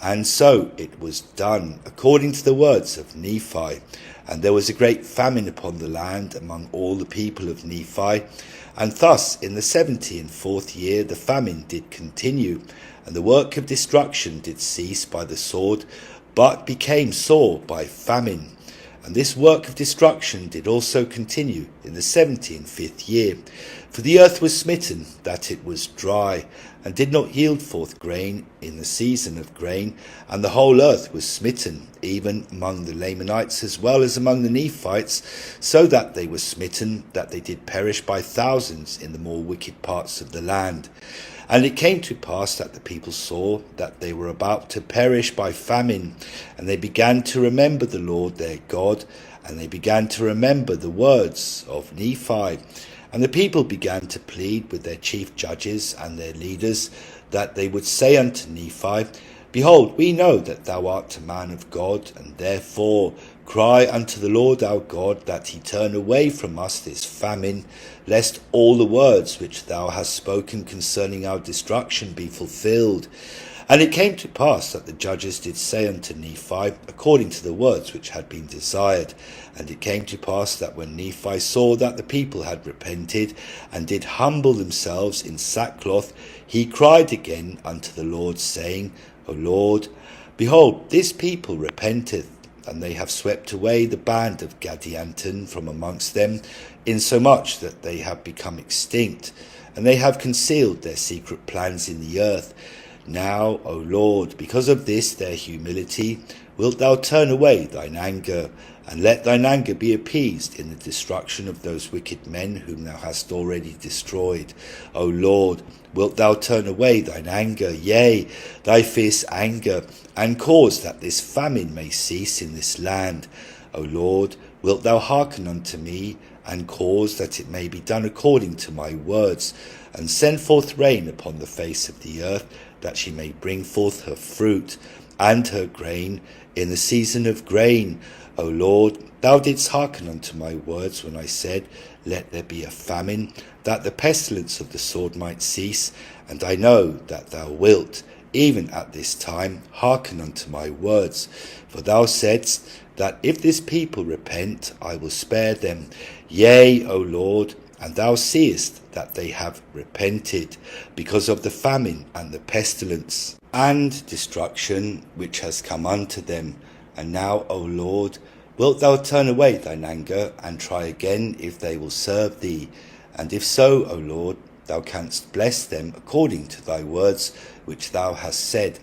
[SPEAKER 1] And so it was done, according to the words of Nephi. And there was a great famine upon the land among all the people of Nephi. And thus in the 74th year the famine did continue, and the work of destruction did cease by the sword, but became sore by famine. And this work of destruction did also continue in the 75th year. For the earth was smitten, that it was dry, and did not yield forth grain in the season of grain. And the whole earth was smitten, even among the Lamanites as well as among the Nephites, so that they were smitten, that they did perish by thousands in the more wicked parts of the land. And it came to pass that the people saw that they were about to perish by famine, and they began to remember the Lord their God, and they began to remember the words of Nephi. And the people began to plead with their chief judges and their leaders, that they would say unto Nephi, Behold, we know that thou art a man of God, and therefore cry unto the Lord our God, that he turn away from us this famine, lest all the words which thou hast spoken concerning our destruction be fulfilled. And it came to pass that the judges did say unto Nephi, according to the words which had been desired. And it came to pass that when Nephi saw that the people had repented, and did humble themselves in sackcloth, he cried again unto the Lord, saying, O Lord, behold, this people repenteth, and they have swept away the band of Gadianton from amongst them, insomuch that they have become extinct, and they have concealed their secret plans in the earth. Now, O Lord, because of this their humility, wilt thou turn away thine anger, and let thine anger be appeased in the destruction of those wicked men whom thou hast already destroyed. O Lord, wilt thou turn away thine anger, yea, thy fierce anger, and cause that this famine may cease in this land. O Lord, wilt thou hearken unto me, and cause that it may be done according to my words, and send forth rain upon the face of the earth, that she may bring forth her fruit and her grain in the season of grain. O Lord, thou didst hearken unto my words when I said, Let there be a famine, that the pestilence of the sword might cease, and I know that thou wilt, even at this time, hearken unto my words. For thou saidst, that if this people repent, I will spare them. Yea, O Lord, and thou seest that they have repented, because of the famine and the pestilence and destruction which has come unto them. And now, O Lord, wilt thou turn away thine anger, and try again if they will serve thee? And if so, O Lord, thou canst bless them according to thy words which thou hast said.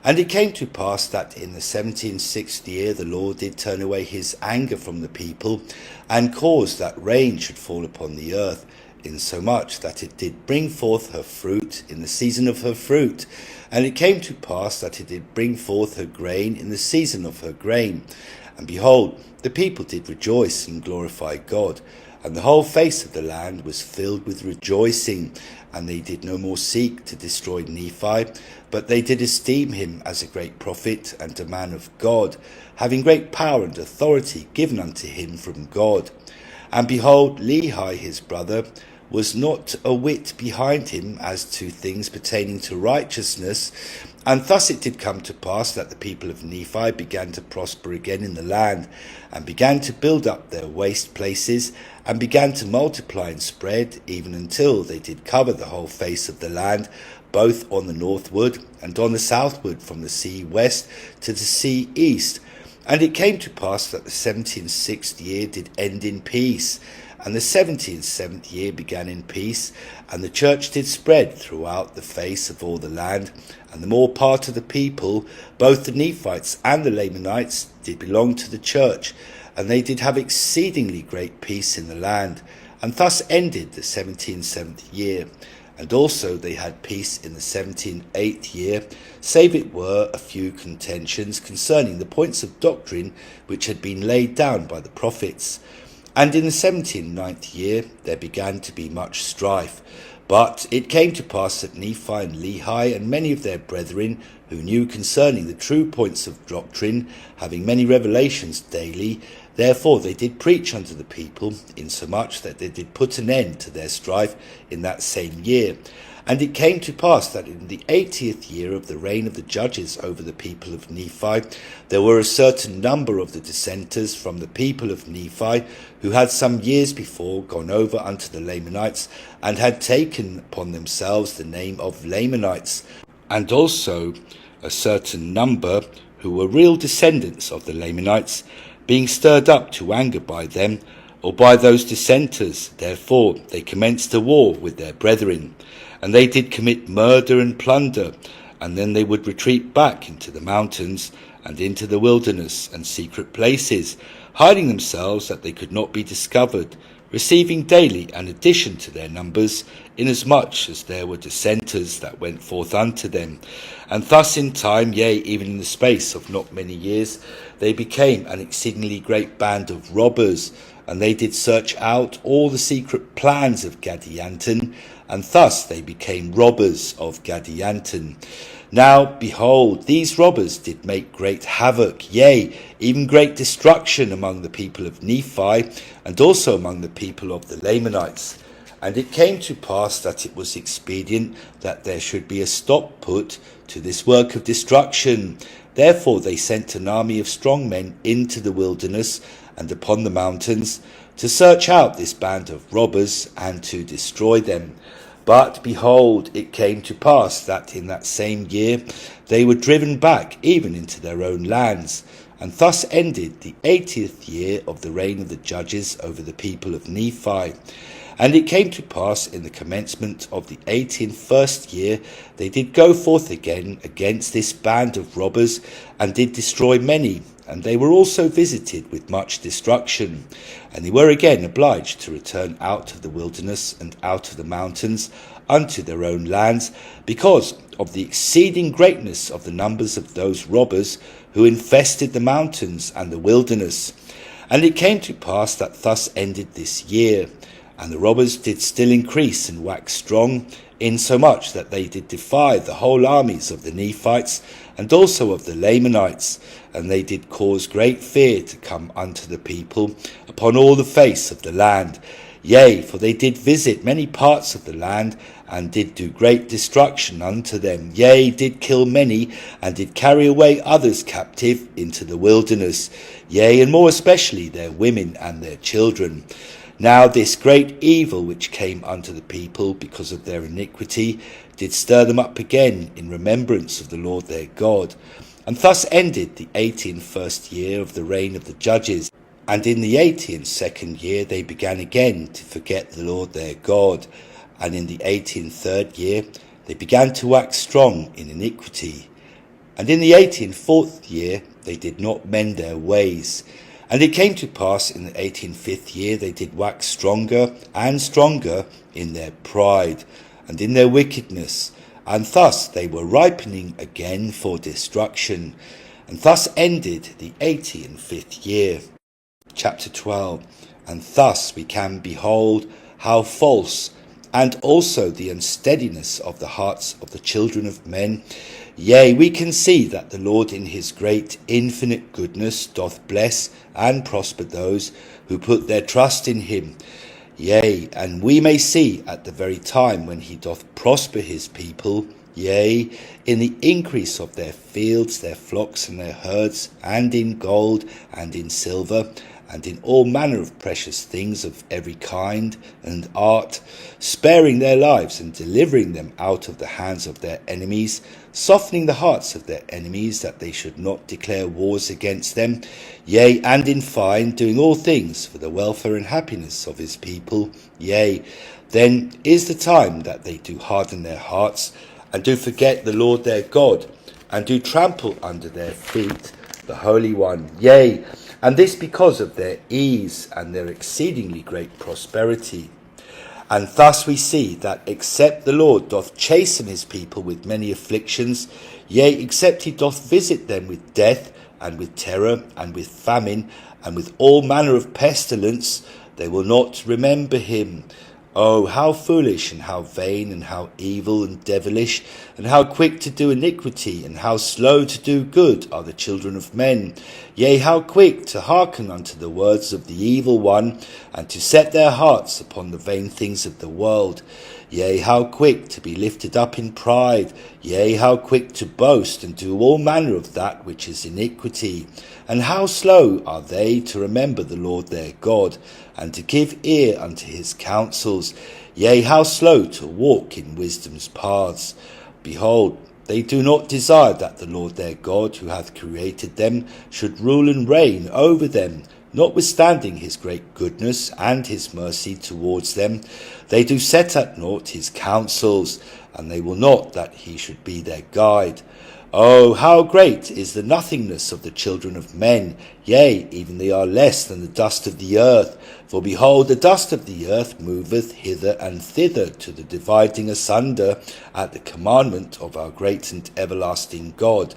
[SPEAKER 1] And it came to pass that in the 76th year the Lord did turn away his anger from the people, and caused that rain should fall upon the earth, insomuch that it did bring forth her fruit in the season of her fruit. And it came to pass that it did bring forth her grain in the season of her grain. And behold, the people did rejoice and glorify God, and the whole face of the land was filled with rejoicing. And they did no more seek to destroy Nephi, but they did esteem him as a great prophet and a man of God, having great power and authority given unto him from God. And behold, Lehi his brother was not a whit behind him as to things pertaining to righteousness. And thus it did come to pass that the people of Nephi began to prosper again in the land, and began to build up their waste places, and began to multiply and spread, even until they did cover the whole face of the land, both on the northward and on the southward, from the sea west to the sea east. And it came to pass that the 76th year did end in peace, and the 77th year began in peace, and the church did spread throughout the face of all the land, and the more part of the people, both the Nephites and the Lamanites, did belong to the church, and they did have exceedingly great peace in the land. And thus ended the 77th year. and also they had peace in the 17th year, save it were a few contentions concerning the points of doctrine which had been laid down by the prophets. And in the 17th year there began to be much strife. But it came to pass that Nephi and Lehi and many of their brethren, who knew concerning the true points of doctrine, having many revelations daily, therefore they did preach unto the people, insomuch that they did put an end to their strife in that same year. And it came to pass that in the 80th year of the reign of the judges over the people of Nephi, there were a certain number of the dissenters from the people of Nephi, who had some years before gone over unto the Lamanites, and had taken upon themselves the name of Lamanites, and also a certain number who were real descendants of the Lamanites, being stirred up to anger by them, or by those dissenters. Therefore they commenced a war with their brethren, and they did commit murder and plunder, and then they would retreat back into the mountains and into the wilderness and secret places, hiding themselves that they could not be discovered, receiving daily an addition to their numbers, inasmuch as there were dissenters that went forth unto them. And thus in time, yea, even in the space of not many years, they became an exceedingly great band of robbers, and they did search out all the secret plans of Gadianton, and thus they became robbers of Gadianton. Now, behold, these robbers did make great havoc, yea, even great destruction among the people of Nephi, and also among the people of the Lamanites. And it came to pass that it was expedient that there should be a stop put to this work of destruction. Therefore they sent an army of strong men into the wilderness and upon the mountains, to search out this band of robbers and to destroy them. But behold, it came to pass that in that same year they were driven back even into their own lands. And thus ended the 80th year of the reign of the judges over the people of Nephi. And it came to pass in the commencement of the 81st year, they did go forth again against this band of robbers, and did destroy many. And they were also visited with much destruction. And they were again obliged to return out of the wilderness and out of the mountains unto their own lands, because of the exceeding greatness of the numbers of those robbers who infested the mountains and the wilderness. And it came to pass that thus ended this year. And the robbers did still increase and wax strong, insomuch that they did defy the whole armies of the Nephites, and also of the Lamanites, and they did cause great fear to come unto the people upon all the face of the land. Yea, for they did visit many parts of the land, and did do great destruction unto them. Yea, did kill many, and did carry away others captive into the wilderness. Yea, and more especially their women and their children. Now this great evil which came unto the people because of their iniquity did stir them up again in remembrance of the Lord their God. And thus ended the 81st year of the reign of the judges. And in the 82nd year they began again to forget the Lord their God. And in the 83rd year they began to wax strong in iniquity. And in the 84th year they did not mend their ways. And it came to pass in the 85th year they did wax stronger and stronger in their pride and in their wickedness, and thus they were ripening again for destruction. And thus ended the 85th year. Chapter 12. And thus we can behold how false, and also the unsteadiness of the hearts of the children of men. Yea, we can see that the Lord in his great infinite goodness doth bless and prosper those who put their trust in him. Yea, and we may see at the very time when he doth prosper his people, yea, in the increase of their fields, their flocks and their herds, and in gold and in silver, and in all manner of precious things of every kind and art, sparing their lives and delivering them out of the hands of their enemies, softening the hearts of their enemies, that they should not declare wars against them, yea, and in fine, doing all things for the welfare and happiness of his people. Yea, then is the time that they do harden their hearts, and do forget the Lord their God, and do trample under their feet the Holy One. Yea, and this because of their ease and their exceedingly great prosperity. And thus we see that except the Lord doth chasten his people with many afflictions, yea, except he doth visit them with death, and with terror, and with famine, and with all manner of pestilence, they will not remember him. Oh, how foolish, and how vain, and how evil, and devilish, and how quick to do iniquity, and how slow to do good are the children of men. Yea, how quick to hearken unto the words of the evil one, and to set their hearts upon the vain things of the world. Yea, how quick to be lifted up in pride. Yea, how quick to boast, and do all manner of that which is iniquity. And how slow are they to remember the Lord their God, and to give ear unto his counsels. Yea, how slow to walk in wisdom's paths. Behold, they do not desire that the Lord their God, who hath created them, should rule and reign over them. Notwithstanding his great goodness and his mercy towards them, they do set at naught his counsels, and they will not that he should be their guide. Oh, how great is the nothingness of the children of men! Yea, even they are less than the dust of the earth. For behold, the dust of the earth moveth hither and thither to the dividing asunder at the commandment of our great and everlasting God.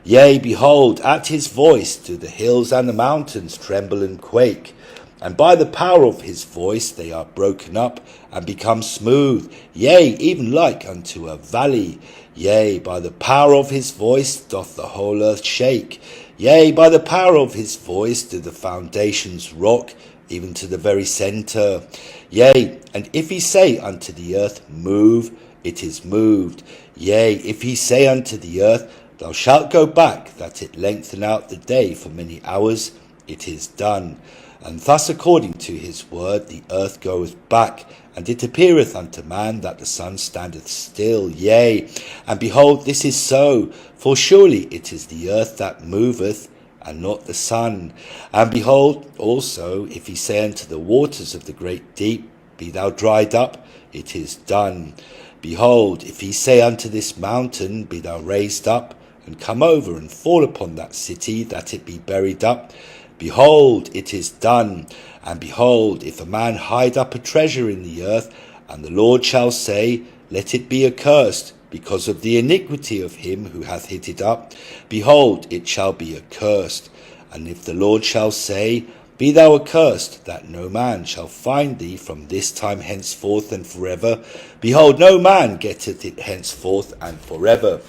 [SPEAKER 1] Yea, behold, at his voice do the hills and the mountains tremble and quake. And by the power of his voice they are broken up and become smooth, yea, even like unto a valley. Yea, by the power of his voice doth the whole earth shake. Yea, by the power of his voice do the foundations rock, even to the very centre. Yea, and if he say unto the earth, move, it is moved. Yea, if he say unto the earth, thou shalt go back, that it lengthen out the day for many hours, it is done. And thus according to his word the earth goeth back, and it appeareth unto man that the sun standeth still. Yea, and behold, this is so, for surely it is the earth that moveth, and not the sun. And behold, also, if he say unto the waters of the great deep, be thou dried up, it is done. Behold, if he say unto this mountain, be thou raised up, and come over and fall upon that city, that it be buried up, behold, it is done. And behold, if a man hide up a treasure in the earth, and the Lord shall say, let it be accursed, because of the iniquity of him who hath hid it up, behold, it shall be accursed. And if the Lord shall say, be thou accursed, that no man shall find thee from this time henceforth and forever, behold, no man getteth it henceforth and forever.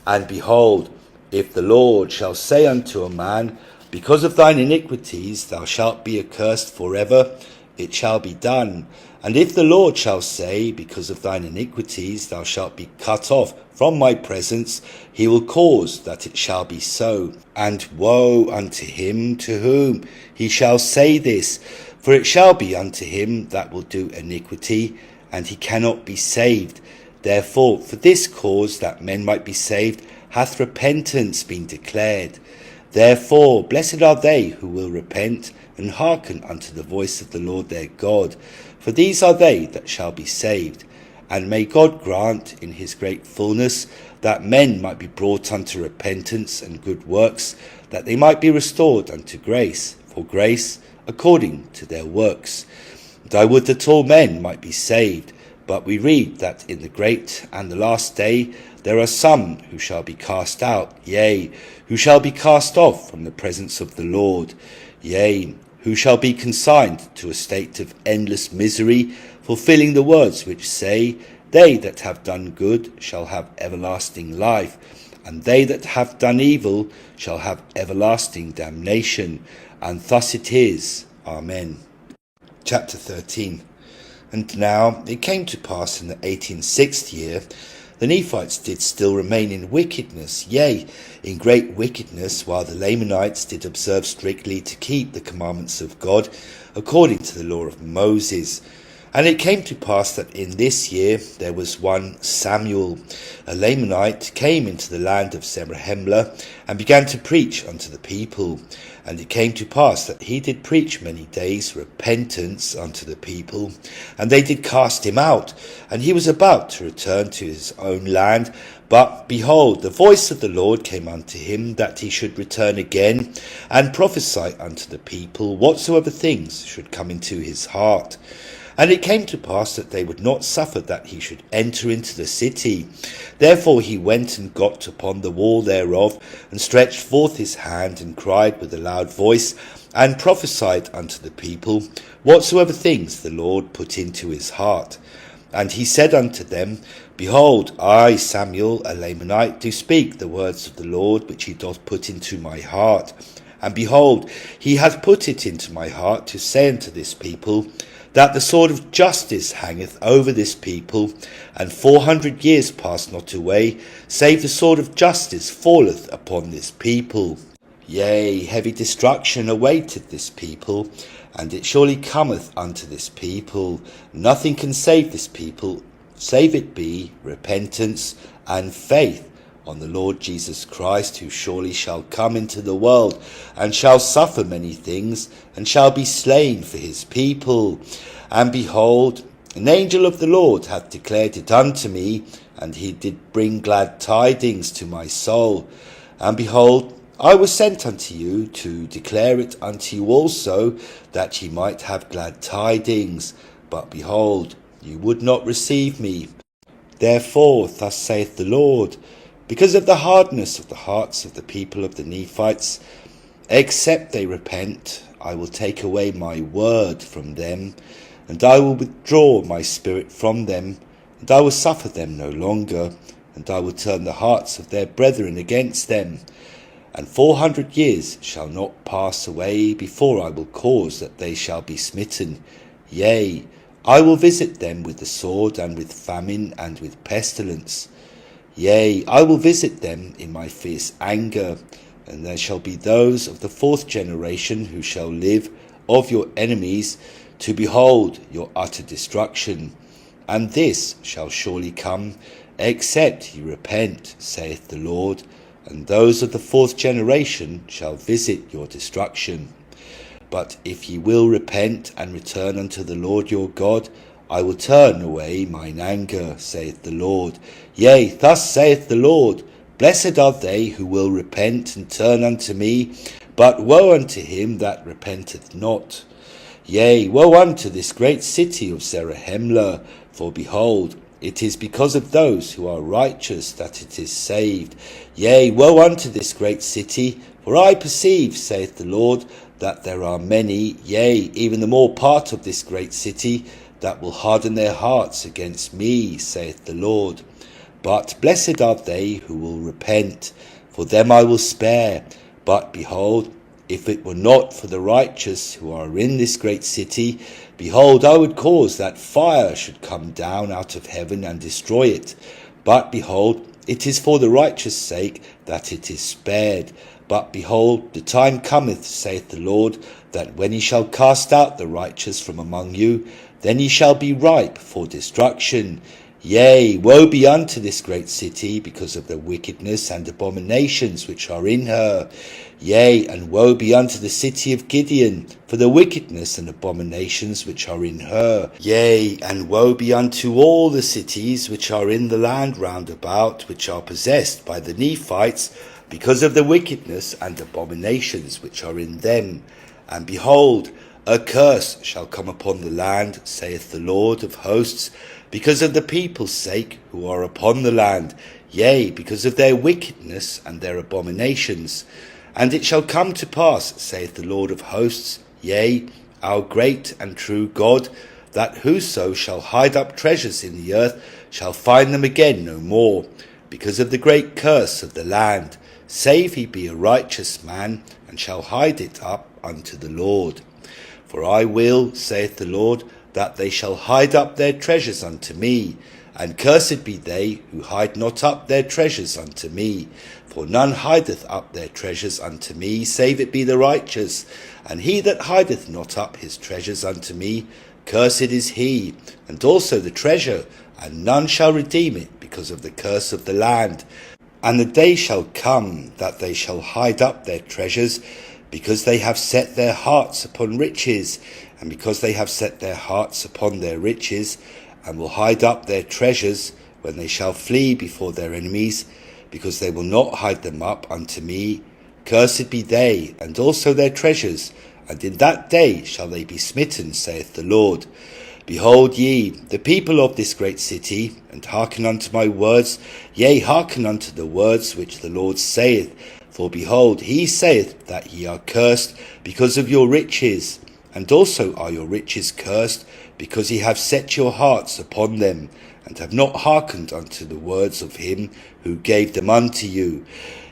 [SPEAKER 1] And behold, if the Lord shall say unto a man, because of thine iniquities thou shalt be accursed forever, it shall be done. And if the Lord shall say, because of thine iniquities thou shalt be cut off from my presence, he will cause that it shall be so. And woe unto him to whom he shall say this, for it shall be unto him that will do iniquity, and he cannot be saved. Therefore, for this cause, that men might be saved, hath repentance been declared. Therefore, blessed are they who will repent, and hearken unto the voice of the Lord their God. For these are they that shall be saved. And may God grant in his great fullness that men might be brought unto repentance and good works, that they might be restored unto grace, for grace according to their works. And I would that all men might be saved, but we read that in the great and the last day there are some who shall be cast out, yea, who shall be cast off from the presence of the Lord, yea, who shall be consigned to a state of endless misery, fulfilling the words which say, they that have done good shall have everlasting life, and they that have done evil shall have everlasting damnation. And thus it is. Amen. Chapter 13. And now it came to pass in the 86th year, the Nephites did still remain in wickedness, yea, in great wickedness, while the Lamanites did observe strictly to keep the commandments of God, according to the law of Moses. And it came to pass that in this year there was one Samuel, a Lamanite, came into the land of Zarahemla, and began to preach unto the people. And it came to pass that he did preach many days repentance unto the people, and they did cast him out, and he was about to return to his own land. But behold, the voice of the Lord came unto him, that he should return again, and prophesy unto the people whatsoever things should come into his heart. And it came to pass that they would not suffer that he should enter into the city. Therefore he went and got upon the wall thereof, and stretched forth his hand, and cried with a loud voice, and prophesied unto the people whatsoever things the Lord put into his heart. And he said unto them, Behold, I, Samuel, a Lamanite, do speak the words of the Lord, which he doth put into my heart. And behold, he hath put it into my heart to say unto this people, that the sword of justice hangeth over this people, and 400 years pass not away, save the sword of justice falleth upon this people. Yea, heavy destruction awaiteth this people, and it surely cometh unto this people. Nothing can save this people, save it be repentance and faith on the Lord Jesus Christ, who surely shall come into the world, and shall suffer many things, and shall be slain for his people. And behold, an angel of the Lord hath declared it unto me, and he did bring glad tidings to my soul. And behold, I was sent unto you to declare it unto you also, that ye might have glad tidings. But behold, you would not receive me. Therefore, thus saith the Lord, because of the hardness of the hearts of the people of the Nephites, except they repent, I will take away my word from them, and I will withdraw my spirit from them, and I will suffer them no longer, and I will turn the hearts of their brethren against them. And 400 years shall not pass away before I will cause that they shall be smitten. Yea, I will visit them with the sword, and with famine, and with pestilence. Yea, I will visit them in my fierce anger, and there shall be those of the 4th generation who shall live of your enemies, to behold your utter destruction. And this shall surely come, except ye repent, saith the Lord, and those of the 4th generation shall visit your destruction. But if ye will repent and return unto the Lord your God, I will turn away mine anger, saith the Lord. Yea, thus saith the Lord, Blessed are they who will repent and turn unto me, but woe unto him that repenteth not. Yea, woe unto this great city of Zarahemla, for behold, it is because of those who are righteous that it is saved. Yea, woe unto this great city, for I perceive, saith the Lord, that there are many, yea, even the more part of this great city, that will harden their hearts against me, saith the Lord. But blessed are they who will repent, for them I will spare. But behold, if it were not for the righteous who are in this great city, behold, I would cause that fire should come down out of heaven and destroy it. But behold, it is for the righteous' sake that it is spared. But behold, the time cometh, saith the Lord, that when he shall cast out the righteous from among you, then ye shall be ripe for destruction. Yea, woe be unto this great city, because of the wickedness and abominations which are in her. Yea, and woe be unto the city of Gideon, for the wickedness and abominations which are in her. Yea, and woe be unto all the cities which are in the land round about, which are possessed by the Nephites, because of the wickedness and abominations which are in them. And behold, a curse shall come upon the land, saith the Lord of hosts, because of the people's sake who are upon the land, yea, because of their wickedness and their abominations. And it shall come to pass, saith the Lord of hosts, yea, our great and true God, that whoso shall hide up treasures in the earth shall find them again no more, because of the great curse of the land, save he be a righteous man, and shall hide it up unto the Lord. For I will, saith the Lord, that they shall hide up their treasures unto me, and cursed be they who hide not up their treasures unto me. For none hideth up their treasures unto me, save it be the righteous. And he that hideth not up his treasures unto me, cursed is he, and also the treasure, and none shall redeem it because of the curse of the land. And the day shall come that they shall hide up their treasures, because they have set their hearts upon riches, and because they have set their hearts upon their riches, and will hide up their treasures when they shall flee before their enemies, because they will not hide them up unto me. Cursed be they, and also their treasures, and in that day shall they be smitten, saith the Lord. Behold ye, the people of this great city, and hearken unto my words, yea, hearken unto the words which the Lord saith. For behold, he saith that ye are cursed because of your riches, and also are your riches cursed, because ye have set your hearts upon them, and have not hearkened unto the words of him who gave them unto you.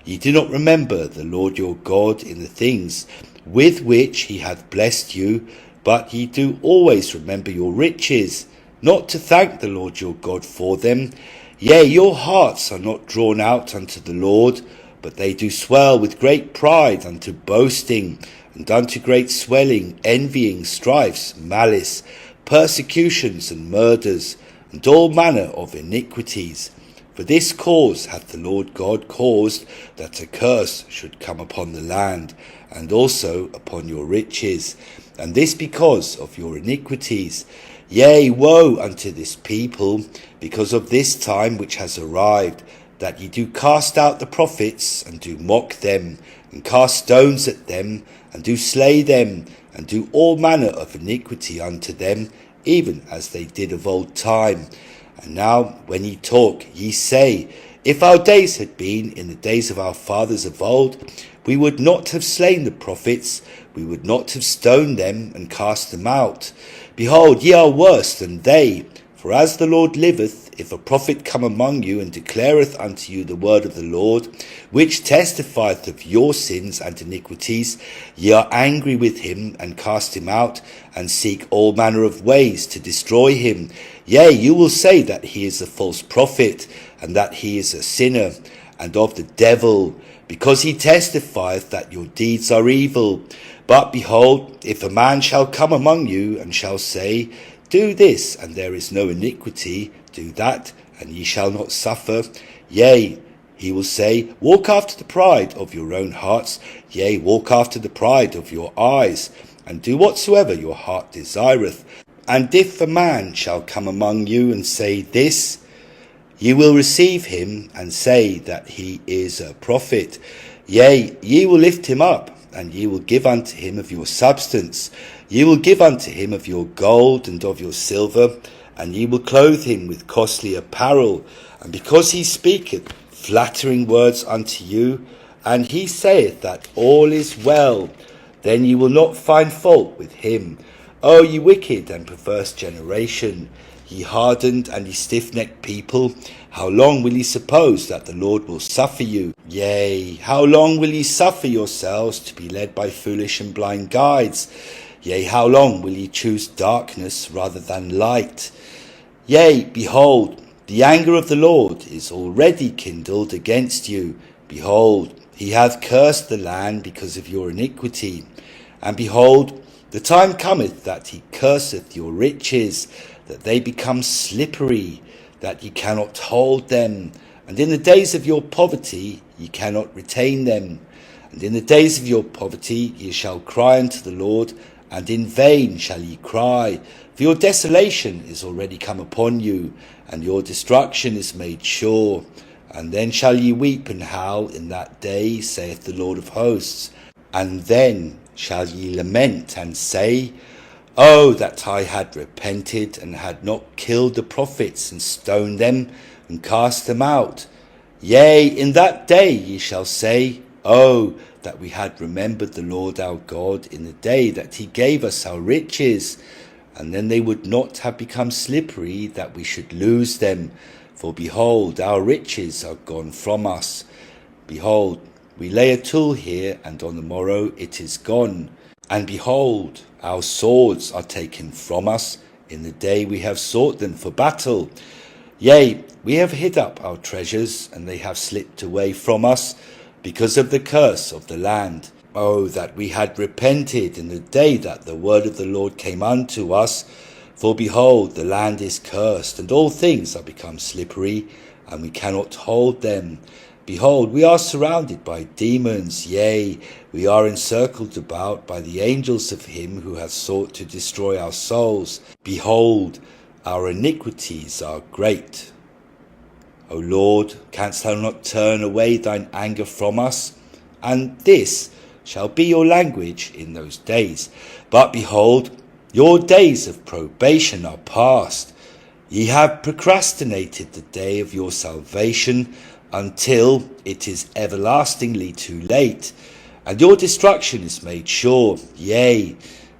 [SPEAKER 1] Ye do not remember the Lord your God in the things with which he hath blessed you, but ye do always remember your riches, not to thank the Lord your God for them. Yea, your hearts are not drawn out unto the Lord, but they do swell with great pride unto boasting, and unto great swelling, envying, strifes, malice, persecutions, and murders, and all manner of iniquities. For this cause hath the Lord God caused that a curse should come upon the land, and also upon your riches, and this because of your iniquities. Yea, woe unto this people, because of this time which has arrived, that ye do cast out the prophets, and do mock them, and cast stones at them, and do slay them, and do all manner of iniquity unto them, even as they did of old time. And now when ye talk, ye say, If our days had been in the days of our fathers of old, we would not have slain the prophets, we would not have stoned them and cast them out. Behold, ye are worse than they. For as the Lord liveth, if a prophet come among you and declareth unto you the word of the Lord, which testifieth of your sins and iniquities, ye are angry with him, and cast him out, and seek all manner of ways to destroy him. Yea, you will say that he is a false prophet, and that he is a sinner, and of the devil, because he testifieth that your deeds are evil. But behold, if a man shall come among you, and shall say, Do this, and there is no iniquity, do that, and ye shall not suffer. Yea, he will say, Walk after the pride of your own hearts, yea, walk after the pride of your eyes, and do whatsoever your heart desireth. And if a man shall come among you and say this, ye will receive him, and say that he is a prophet. Yea, ye will lift him up, and ye will give unto him of your substance. Ye will give unto him of your gold and of your silver, and ye will clothe him with costly apparel. And because he speaketh flattering words unto you, and he saith that all is well, then ye will not find fault with him. O ye wicked and perverse generation, ye hardened and ye stiff-necked people, how long will ye suppose that the Lord will suffer you? Yea, how long will ye suffer yourselves to be led by foolish and blind guides? Yea, how long will ye choose darkness rather than light? Yea, behold, the anger of the Lord is already kindled against you. Behold, he hath cursed the land because of your iniquity. And behold, the time cometh that he curseth your riches, that they become slippery, that ye cannot hold them. And in the days of your poverty ye cannot retain them. And in the days of your poverty ye shall cry unto the Lord, and in vain shall ye cry. For your desolation is already come upon you, and your destruction is made sure. And then shall ye weep and howl in that day, saith the Lord of hosts. And then shall ye lament and say, Oh, that I had repented, and had not killed the prophets, and stoned them, and cast them out. Yea, in that day ye shall say, Oh, that we had remembered the Lord our God in the day that he gave us our riches, and then they would not have become slippery, that we should lose them. For behold, our riches are gone from us. Behold, we lay a tool here, and on the morrow it is gone. And behold, our swords are taken from us in the day we have sought them for battle. Yea, we have hid up our treasures, and they have slipped away from us, because of the curse of the land. Oh, that we had repented in the day that the word of the Lord came unto us. For behold, the land is cursed, and all things are become slippery, and we cannot hold them. Behold, we are surrounded by demons, yea, we are encircled about by the angels of him who hath sought to destroy our souls. Behold, our iniquities are great. O Lord, canst thou not turn away thine anger from us? And this shall be your language in those days. But behold, Your days of probation are past. Ye have procrastinated the day of your salvation until it is everlastingly too late, and your destruction is made sure. Yea,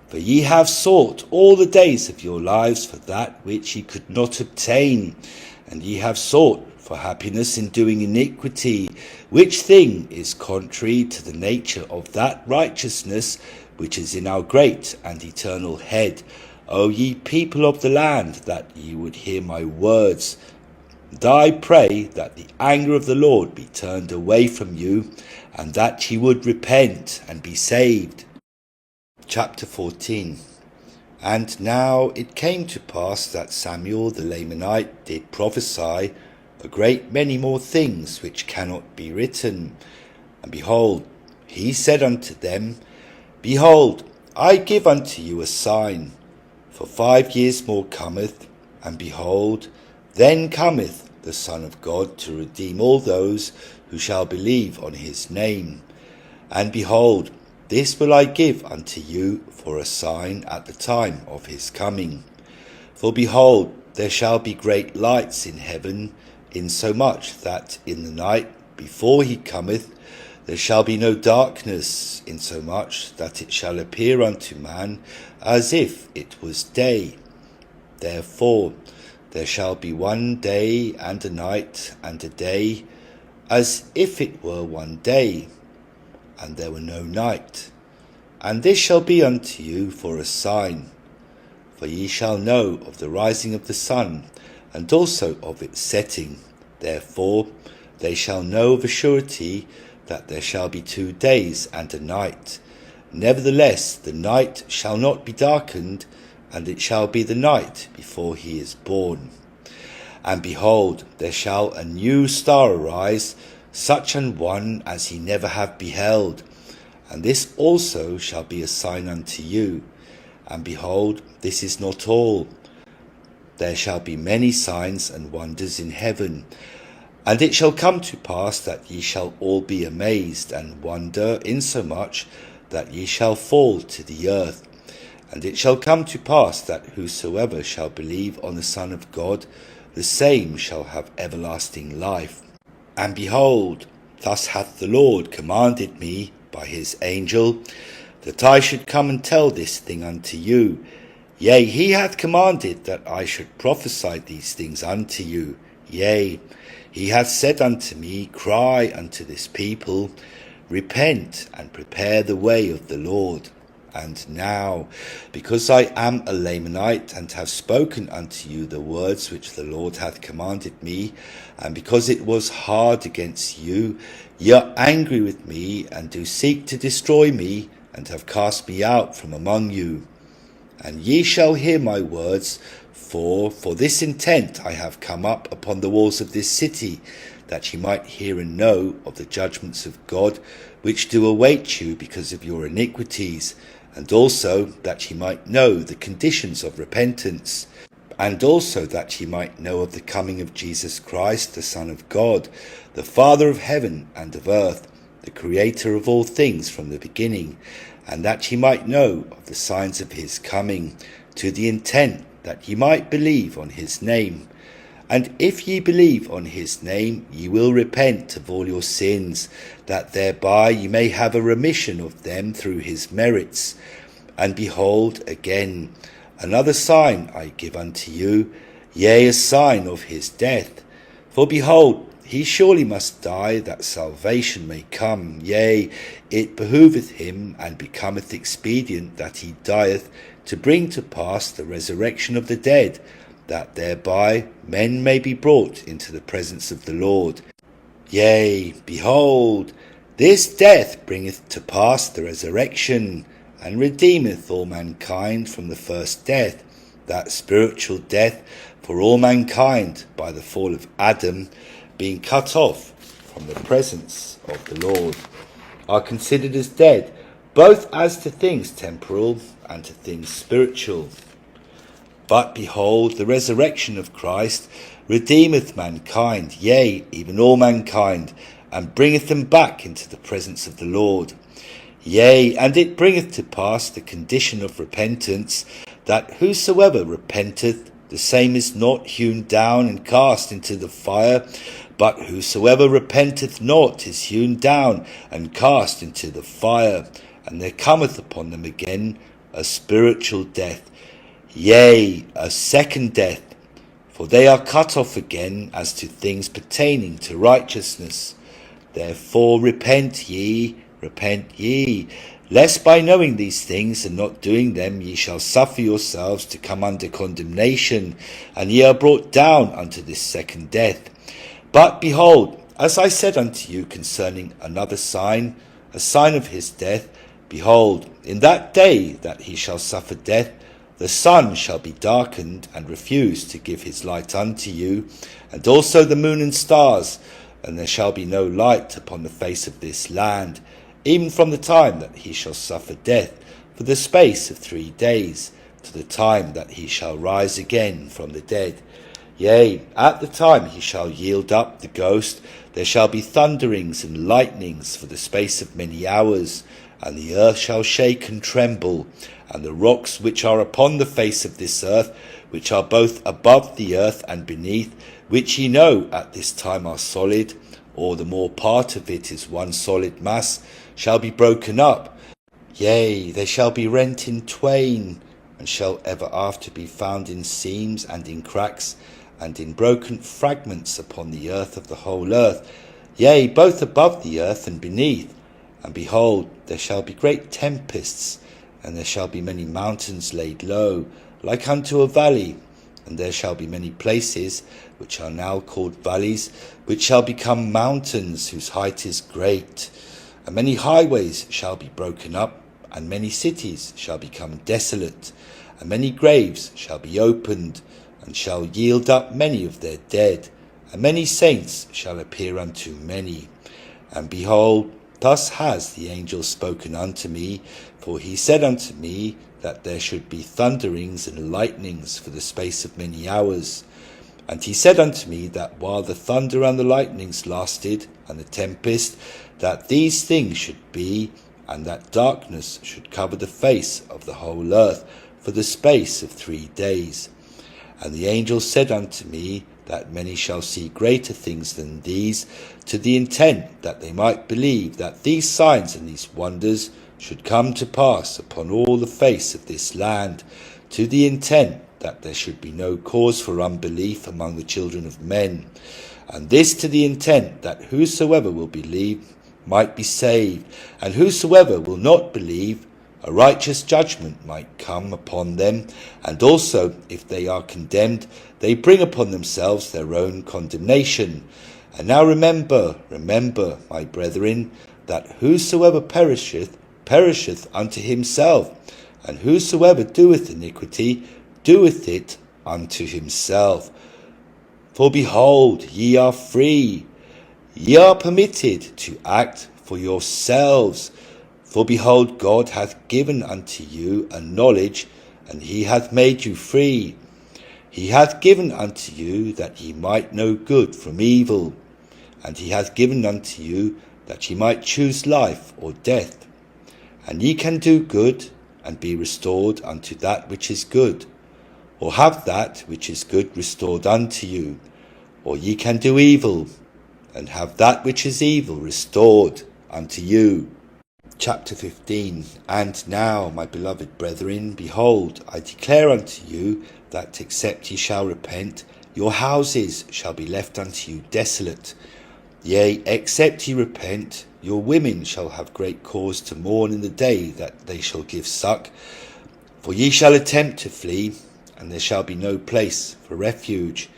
[SPEAKER 1] for ye have sought all the days of your lives for that which ye could not obtain, and ye have sought for happiness in doing iniquity, which thing is contrary to the nature of that righteousness which is in our great and eternal Head. O ye people of the land, that ye would hear my words. And I pray that the anger of the Lord be turned away from you, and that ye would repent and be saved. Chapter 14. And now it came to pass that Samuel the Lamanite did prophesy a great many more things which cannot be written. And behold, he said unto them, Behold, I give unto you a sign. For 5 years more cometh, and behold, then cometh the Son of God to redeem all those who shall believe on his name. And behold, this will I give unto you for a sign at the time of his coming. For behold, there shall be great lights in heaven, insomuch that in the night before he cometh there shall be no darkness, insomuch that it shall appear unto man as if it was day. Therefore there shall be one day and a night, and a day as if it were one day, and there were no night. And this shall be unto you for a sign. For ye shall know of the rising of the sun, and also of its setting. Therefore they shall know of a surety that there shall be 2 days and a night. Nevertheless the night shall not be darkened, and it shall be the night before he is born. And behold, there shall a new star arise, such an one as ye never have beheld. And this also shall be a sign unto you. And behold, this is not all. There shall be many signs and wonders in heaven. And it shall come to pass that ye shall all be amazed and wonder, insomuch that ye shall fall to the earth. And it shall come to pass that whosoever shall believe on the Son of God, the same shall have everlasting life. And behold, thus hath the Lord commanded me by his angel, that I should come and tell this thing unto you. Yea, he hath commanded that I should prophesy these things unto you. Yea, he hath said unto me, Cry unto this people, Repent, and prepare the way of the Lord. And now, because I am a Lamanite, and have spoken unto you the words which the Lord hath commanded me, and because it was hard against you, ye are angry with me, and do seek to destroy me, and have cast me out from among you. And ye shall hear my words, for this intent I have come up upon the walls of this city, that ye might hear and know of the judgments of God, which do await you because of your iniquities, and also that ye might know the conditions of repentance, and also that ye might know of the coming of Jesus Christ, the Son of God, the Father of heaven and of earth, the Creator of all things from the beginning, and that ye might know of the signs of his coming, to the intent that ye might believe on his name. And if ye believe on his name, ye will repent of all your sins, that thereby ye may have a remission of them through his merits. And behold, again, another sign I give unto you, yea, a sign of his death. For behold, he surely must die, that salvation may come. Yea, it behoveth him, and becometh expedient that he dieth, to bring to pass the resurrection of the dead, that thereby men may be brought into the presence of the Lord. Yea, behold, this death bringeth to pass the resurrection, and redeemeth all mankind from the first death, that spiritual death, for all mankind, by the fall of Adam, being cut off from the presence of the Lord, are considered as dead, both as to things temporal and to things spiritual. But behold, the resurrection of Christ redeemeth mankind, yea, even all mankind, and bringeth them back into the presence of the Lord. Yea, and it bringeth to pass the condition of repentance, that whosoever repenteth, the same is not hewn down and cast into the fire, but whosoever repenteth not is hewn down and cast into the fire, and there cometh upon them again a spiritual death, yea, a second death, for they are cut off again as to things pertaining to righteousness. Therefore repent ye, lest by knowing these things and not doing them ye shall suffer yourselves to come under condemnation, and ye are brought down unto this second death. But behold, as I said unto you concerning another sign, a sign of his death, behold, in that day that he shall suffer death, the sun shall be darkened, and refuse to give his light unto you, and also the moon and stars, and there shall be no light upon the face of this land, even from the time that he shall suffer death, for the space of 3 days, to the time that he shall rise again from the dead. Yea, at the time he shall yield up the ghost, there shall be thunderings and lightnings for the space of many hours, and the earth shall shake and tremble, and the rocks which are upon the face of this earth, which are both above the earth and beneath, which ye know at this time are solid, or the more part of it is one solid mass, shall be broken up. Yea, they shall be rent in twain, and shall ever after be found in seams and in cracks, and in broken fragments upon the earth of the whole earth, yea, both above the earth and beneath. And behold, there shall be great tempests, and there shall be many mountains laid low, like unto a valley, and there shall be many places, which are now called valleys, which shall become mountains, whose height is great. And many highways shall be broken up, and many cities shall become desolate, and many graves shall be opened, and shall yield up many of their dead, and many saints shall appear unto many. And behold, thus has the angel spoken unto me, for he said unto me that there should be thunderings and lightnings for the space of many hours. And he said unto me that while the thunder and the lightnings lasted, and the tempest, that these things should be, and that darkness should cover the face of the whole earth for the space of 3 days. And the angel said unto me that many shall see greater things than these, to the intent that they might believe that these signs and these wonders should come to pass upon all the face of this land, to the intent that there should be no cause for unbelief among the children of men, and this to the intent that whosoever will believe might be saved, and whosoever will not believe, a righteous judgment might come upon them, and also, if they are condemned, they bring upon themselves their own condemnation. And now remember, my brethren, that whosoever perisheth, perisheth unto himself, and whosoever doeth iniquity, doeth it unto himself. For behold, ye are free, ye are permitted to act for yourselves. For behold, God hath given unto you a knowledge, and he hath made you free. He hath given unto you that ye might know good from evil, and he hath given unto you that ye might choose life or death. And ye can do good, and be restored unto that which is good, or have that which is good restored unto you, or ye can do evil, and have that which is evil restored unto you. Chapter 15. And now, my beloved brethren, behold, I declare unto you that except ye shall repent, your houses shall be left unto you desolate. Yea, except ye repent, your women shall have great cause to mourn in the day that they shall give suck. For ye shall attempt to flee, and there shall be no place for refuge.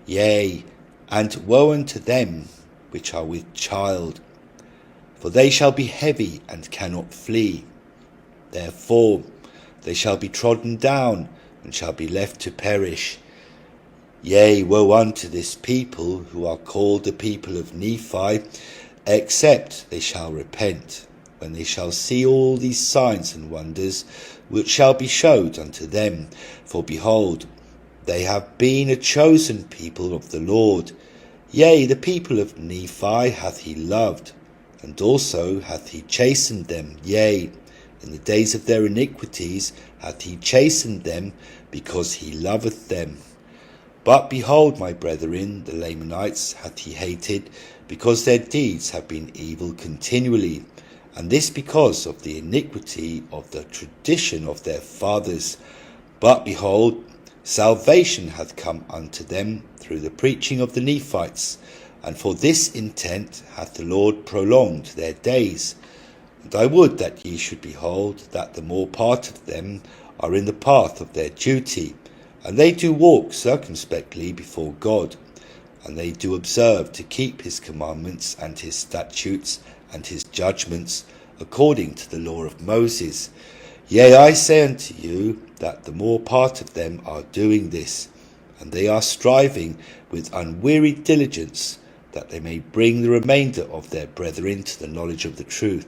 [SPEAKER 1] Yea, and woe unto them which are with child, for they shall be heavy and cannot flee. Therefore they shall be trodden down, and shall be left to perish. Yea, woe unto this people who are called the people of Nephi, except they shall repent, when they shall see all these signs and wonders which shall be showed unto them. For behold, they have been a chosen people of the Lord. Yea, the people of Nephi hath he loved, and also hath he chastened them, yea, in the days of their iniquities hath he chastened them, because he loveth them. But behold, my brethren, the Lamanites hath he hated, because their deeds have been evil continually, and this because of the iniquity of the tradition of their fathers. But behold, salvation hath come unto them through the preaching of the Nephites, and for this intent hath the Lord prolonged their days. And I would that ye should behold that the more part of them are in the path of their duty, and they do walk circumspectly before God, and they do observe to keep his commandments and his statutes and his judgments, according to the law of Moses. Yea, I say unto you that the more part of them are doing this, and they are striving with unwearied diligence, that they may bring the remainder of their brethren to the knowledge of the truth.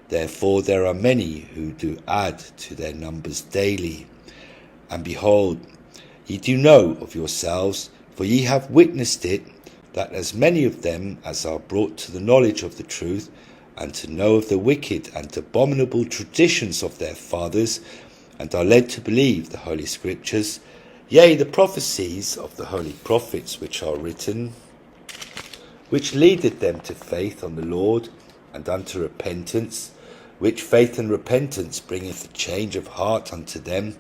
[SPEAKER 1] Therefore there are many who do add to their numbers daily. And behold, ye do know of yourselves, for ye have witnessed it, that as many of them as are brought to the knowledge of the truth, and to know of the wicked and abominable traditions of their fathers, and are led to believe the Holy Scriptures, yea, the prophecies of the holy prophets which are written, which leadeth them to faith on the Lord, and unto repentance, which faith and repentance bringeth a change of heart unto them.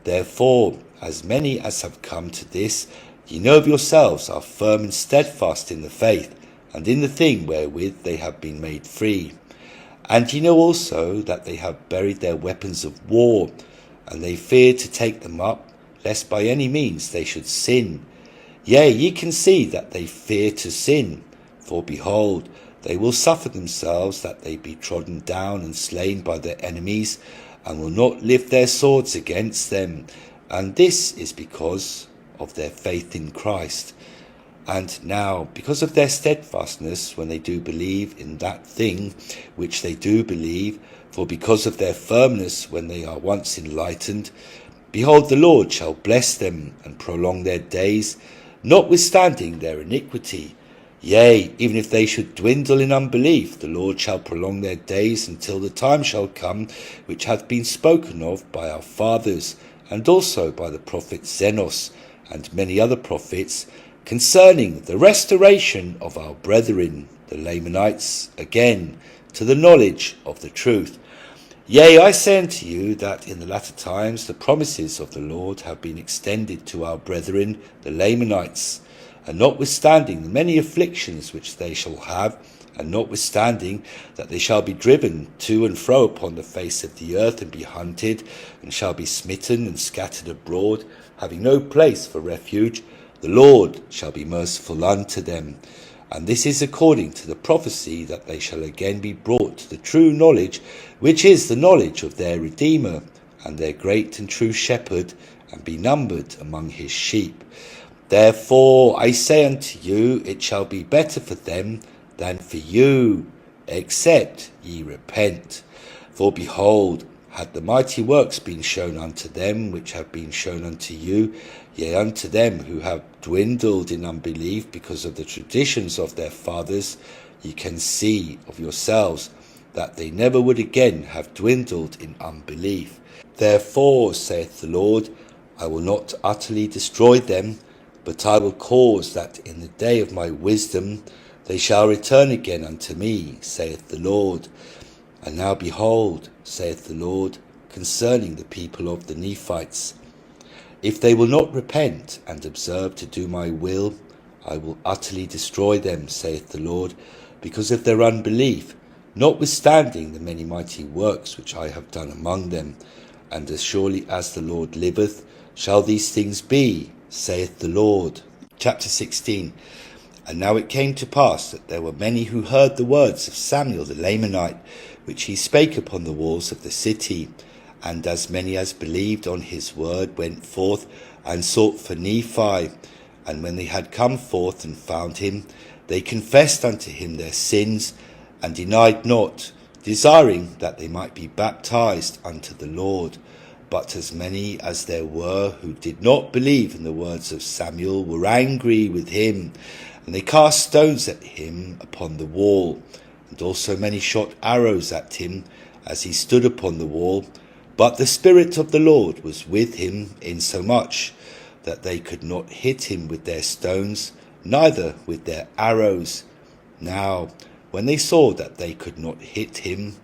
[SPEAKER 1] Therefore, as many as have come to this, ye know of yourselves are firm and steadfast in the faith, and in the thing wherewith they have been made free. And ye know also that they have buried their weapons of war, and they fear to take them up, lest by any means they should sin. Yea, ye can see that they fear to sin. For behold, they will suffer themselves that they be trodden down and slain by their enemies, and will not lift their swords against them. And this is because of their faith in Christ. And now, because of their steadfastness, when they do believe in that thing which they do believe, for because of their firmness when they are once enlightened, behold, the Lord shall bless them and prolong their days, notwithstanding their iniquity. Yea, even if they should dwindle in unbelief, the Lord shall prolong their days until the time shall come which hath been spoken of by our fathers, and also by the prophet Zenos, and many other prophets, concerning the restoration of our brethren, the Lamanites, again, to the knowledge of the truth. Yea, I say unto you that in the latter times the promises of the Lord have been extended to our brethren, the Lamanites, and notwithstanding the many afflictions which they shall have, and notwithstanding that they shall be driven to and fro upon the face of the earth, and be hunted, and shall be smitten and scattered abroad, having no place for refuge, the Lord shall be merciful unto them. And this is according to the prophecy that they shall again be brought to the true knowledge, which is the knowledge of their Redeemer, and their great and true shepherd, and be numbered among his sheep. Therefore I say unto you, it shall be better for them than for you, except ye repent. For behold, had the mighty works been shown unto them which have been shown unto you, yea, unto them who have dwindled in unbelief because of the traditions of their fathers, ye can see of yourselves that they never would again have dwindled in unbelief. Therefore, saith the Lord, I will not utterly destroy them, but I will cause that in the day of my wisdom they shall return again unto me, saith the Lord. And now behold, saith the Lord, concerning the people of the Nephites, if they will not repent and observe to do my will, I will utterly destroy them, saith the Lord, because of their unbelief, notwithstanding the many mighty works which I have done among them. And as surely as the Lord liveth, shall these things be, saith the Lord. Chapter 16. And now it came to pass that there were many who heard the words of Samuel the Lamanite, which he spake upon the walls of the city. And as many as believed on his word went forth and sought for Nephi. And when they had come forth and found him, they confessed unto him their sins, and denied not, desiring that they might be baptized unto the Lord. But as many as there were who did not believe in the words of Samuel were angry with him, and they cast stones at him upon the wall. and also many shot arrows at him as he stood upon the wall. But the Spirit of the Lord was with him, insomuch that they could not hit him with their stones, neither with their arrows. Now, when they saw that they could not hit him,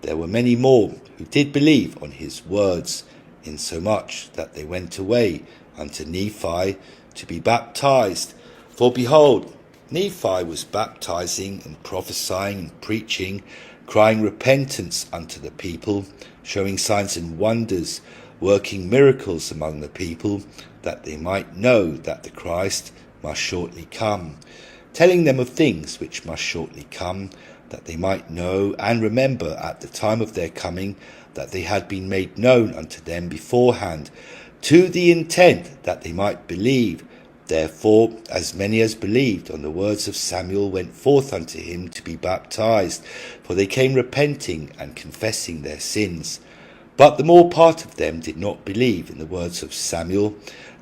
[SPEAKER 1] there were many more who did believe on his words, insomuch that they went away unto Nephi to be baptized. For behold, Nephi was baptizing and prophesying and preaching, crying repentance unto the people, showing signs and wonders, working miracles among the people, that they might know that the Christ must shortly come, telling them of things which must shortly come, that they might know and remember at the time of their coming that they had been made known unto them beforehand, to the intent that they might believe. Therefore, as many as believed on the words of Samuel went forth unto him to be baptized, for they came repenting and confessing their sins. But the more part of them did not believe in the words of Samuel.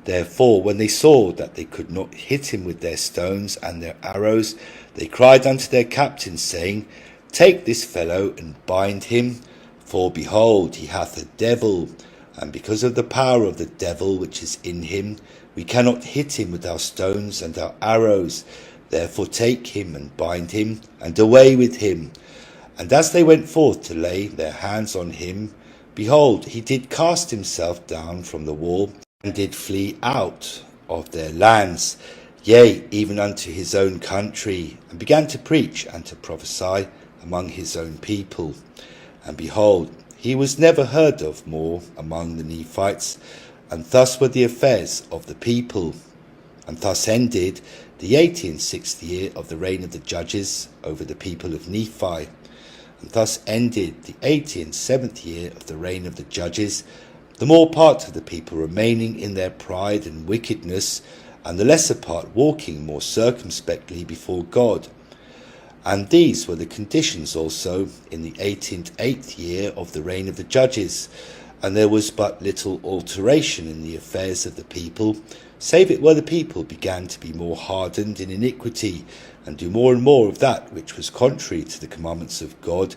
[SPEAKER 1] Therefore, when they saw that they could not hit him with their stones and their arrows, they cried unto their captains, saying, Take this fellow and bind him, for behold, he hath a devil, and because of the power of the devil which is in him, we cannot hit him with our stones and our arrows. Therefore take him and bind him, and away with him. And as they went forth to lay their hands on him, behold, he did cast himself down from the wall, and did flee out of their lands, yea, even unto his own country, and began to preach and to prophesy among his own people. And behold, he was never heard of more among the Nephites, and thus were the affairs of the people. And thus ended the 86th year of the reign of the judges over the people of Nephi. And thus ended the 87th year of the reign of the judges, the more part of the people remaining in their pride and wickedness, and the lesser part walking more circumspectly before God. And these were the conditions also in the 88th year of the reign of the judges. And there was but little alteration in the affairs of the people, save it were the people began to be more hardened in iniquity, and do more and more of that which was contrary to the commandments of God,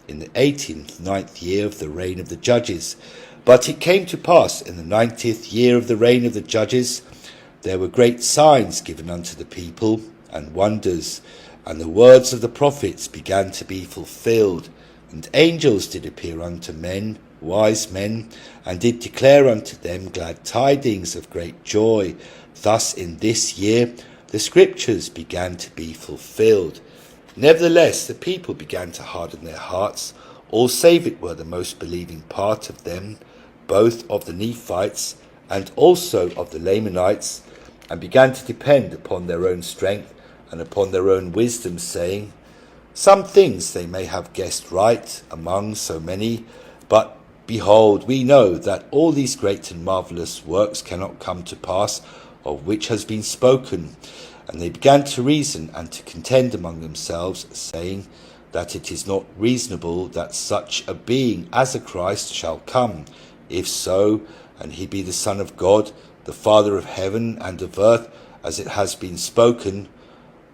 [SPEAKER 1] in the 89th year of the reign of the judges. But it came to pass in the 90th year of the reign of the judges, there were great signs given unto the people, and wonders, and the words of the prophets began to be fulfilled, and angels did appear unto men, wise men, and did declare unto them glad tidings of great joy. Thus in this year the scriptures began to be fulfilled. Nevertheless the people began to harden their hearts, all save it were the most believing part of them, both of the Nephites and also of the Lamanites, and began to depend upon their own strength and upon their own wisdom, saying, Some things they may have guessed right among so many, but behold, we know that all these great and marvellous works cannot come to pass, of which has been spoken. And they began to reason and to contend among themselves, saying, that it is not reasonable that such a being as a Christ shall come. If so, and he be the Son of God, the Father of heaven and of earth, as it has been spoken,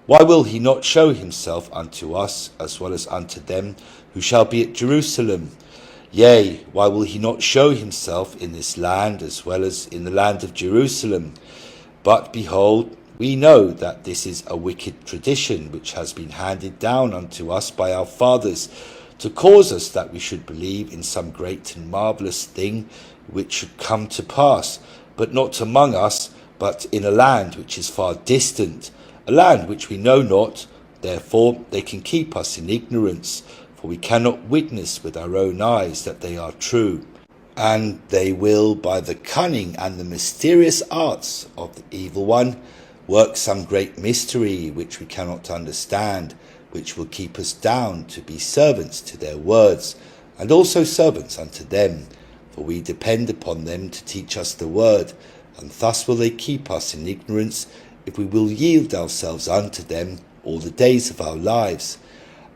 [SPEAKER 1] why will he not show himself unto us, as well as unto them who shall be at Jerusalem? Yea, why will he not show himself in this land, as well as in the land of Jerusalem? But behold, we know that this is a wicked tradition, which has been handed down unto us by our fathers, to cause us that we should believe in some great and marvellous thing, which should come to pass, but not among us, but in a land which is far distant, a land which we know not. Therefore they can keep us in ignorance, for we cannot witness with our own eyes that they are true. And they will, by the cunning and the mysterious arts of the evil one, work some great mystery which we cannot understand, which will keep us down to be servants to their words, and also servants unto them, for we depend upon them to teach us the word, and thus will they keep us in ignorance, if we will yield ourselves unto them all the days of our lives.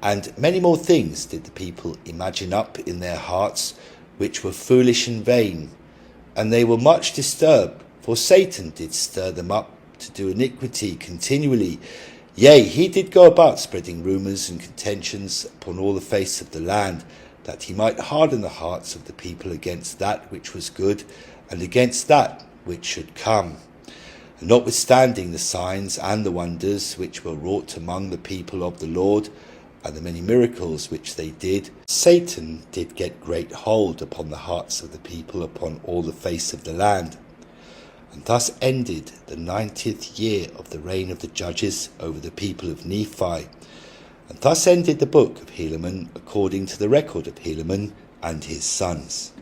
[SPEAKER 1] And many more things did the people imagine up in their hearts, which were foolish and vain. And they were much disturbed, for Satan did stir them up to do iniquity continually. Yea, he did go about spreading rumours and contentions upon all the face of the land, that he might harden the hearts of the people against that which was good, and against that which should come. And notwithstanding the signs and the wonders which were wrought among the people of the Lord, and the many miracles which they did, Satan did get great hold upon the hearts of the people upon all the face of the land. And thus ended the 90th year of the reign of the judges over the people of Nephi. And thus ended the book of Helaman according to the record of Helaman and his sons.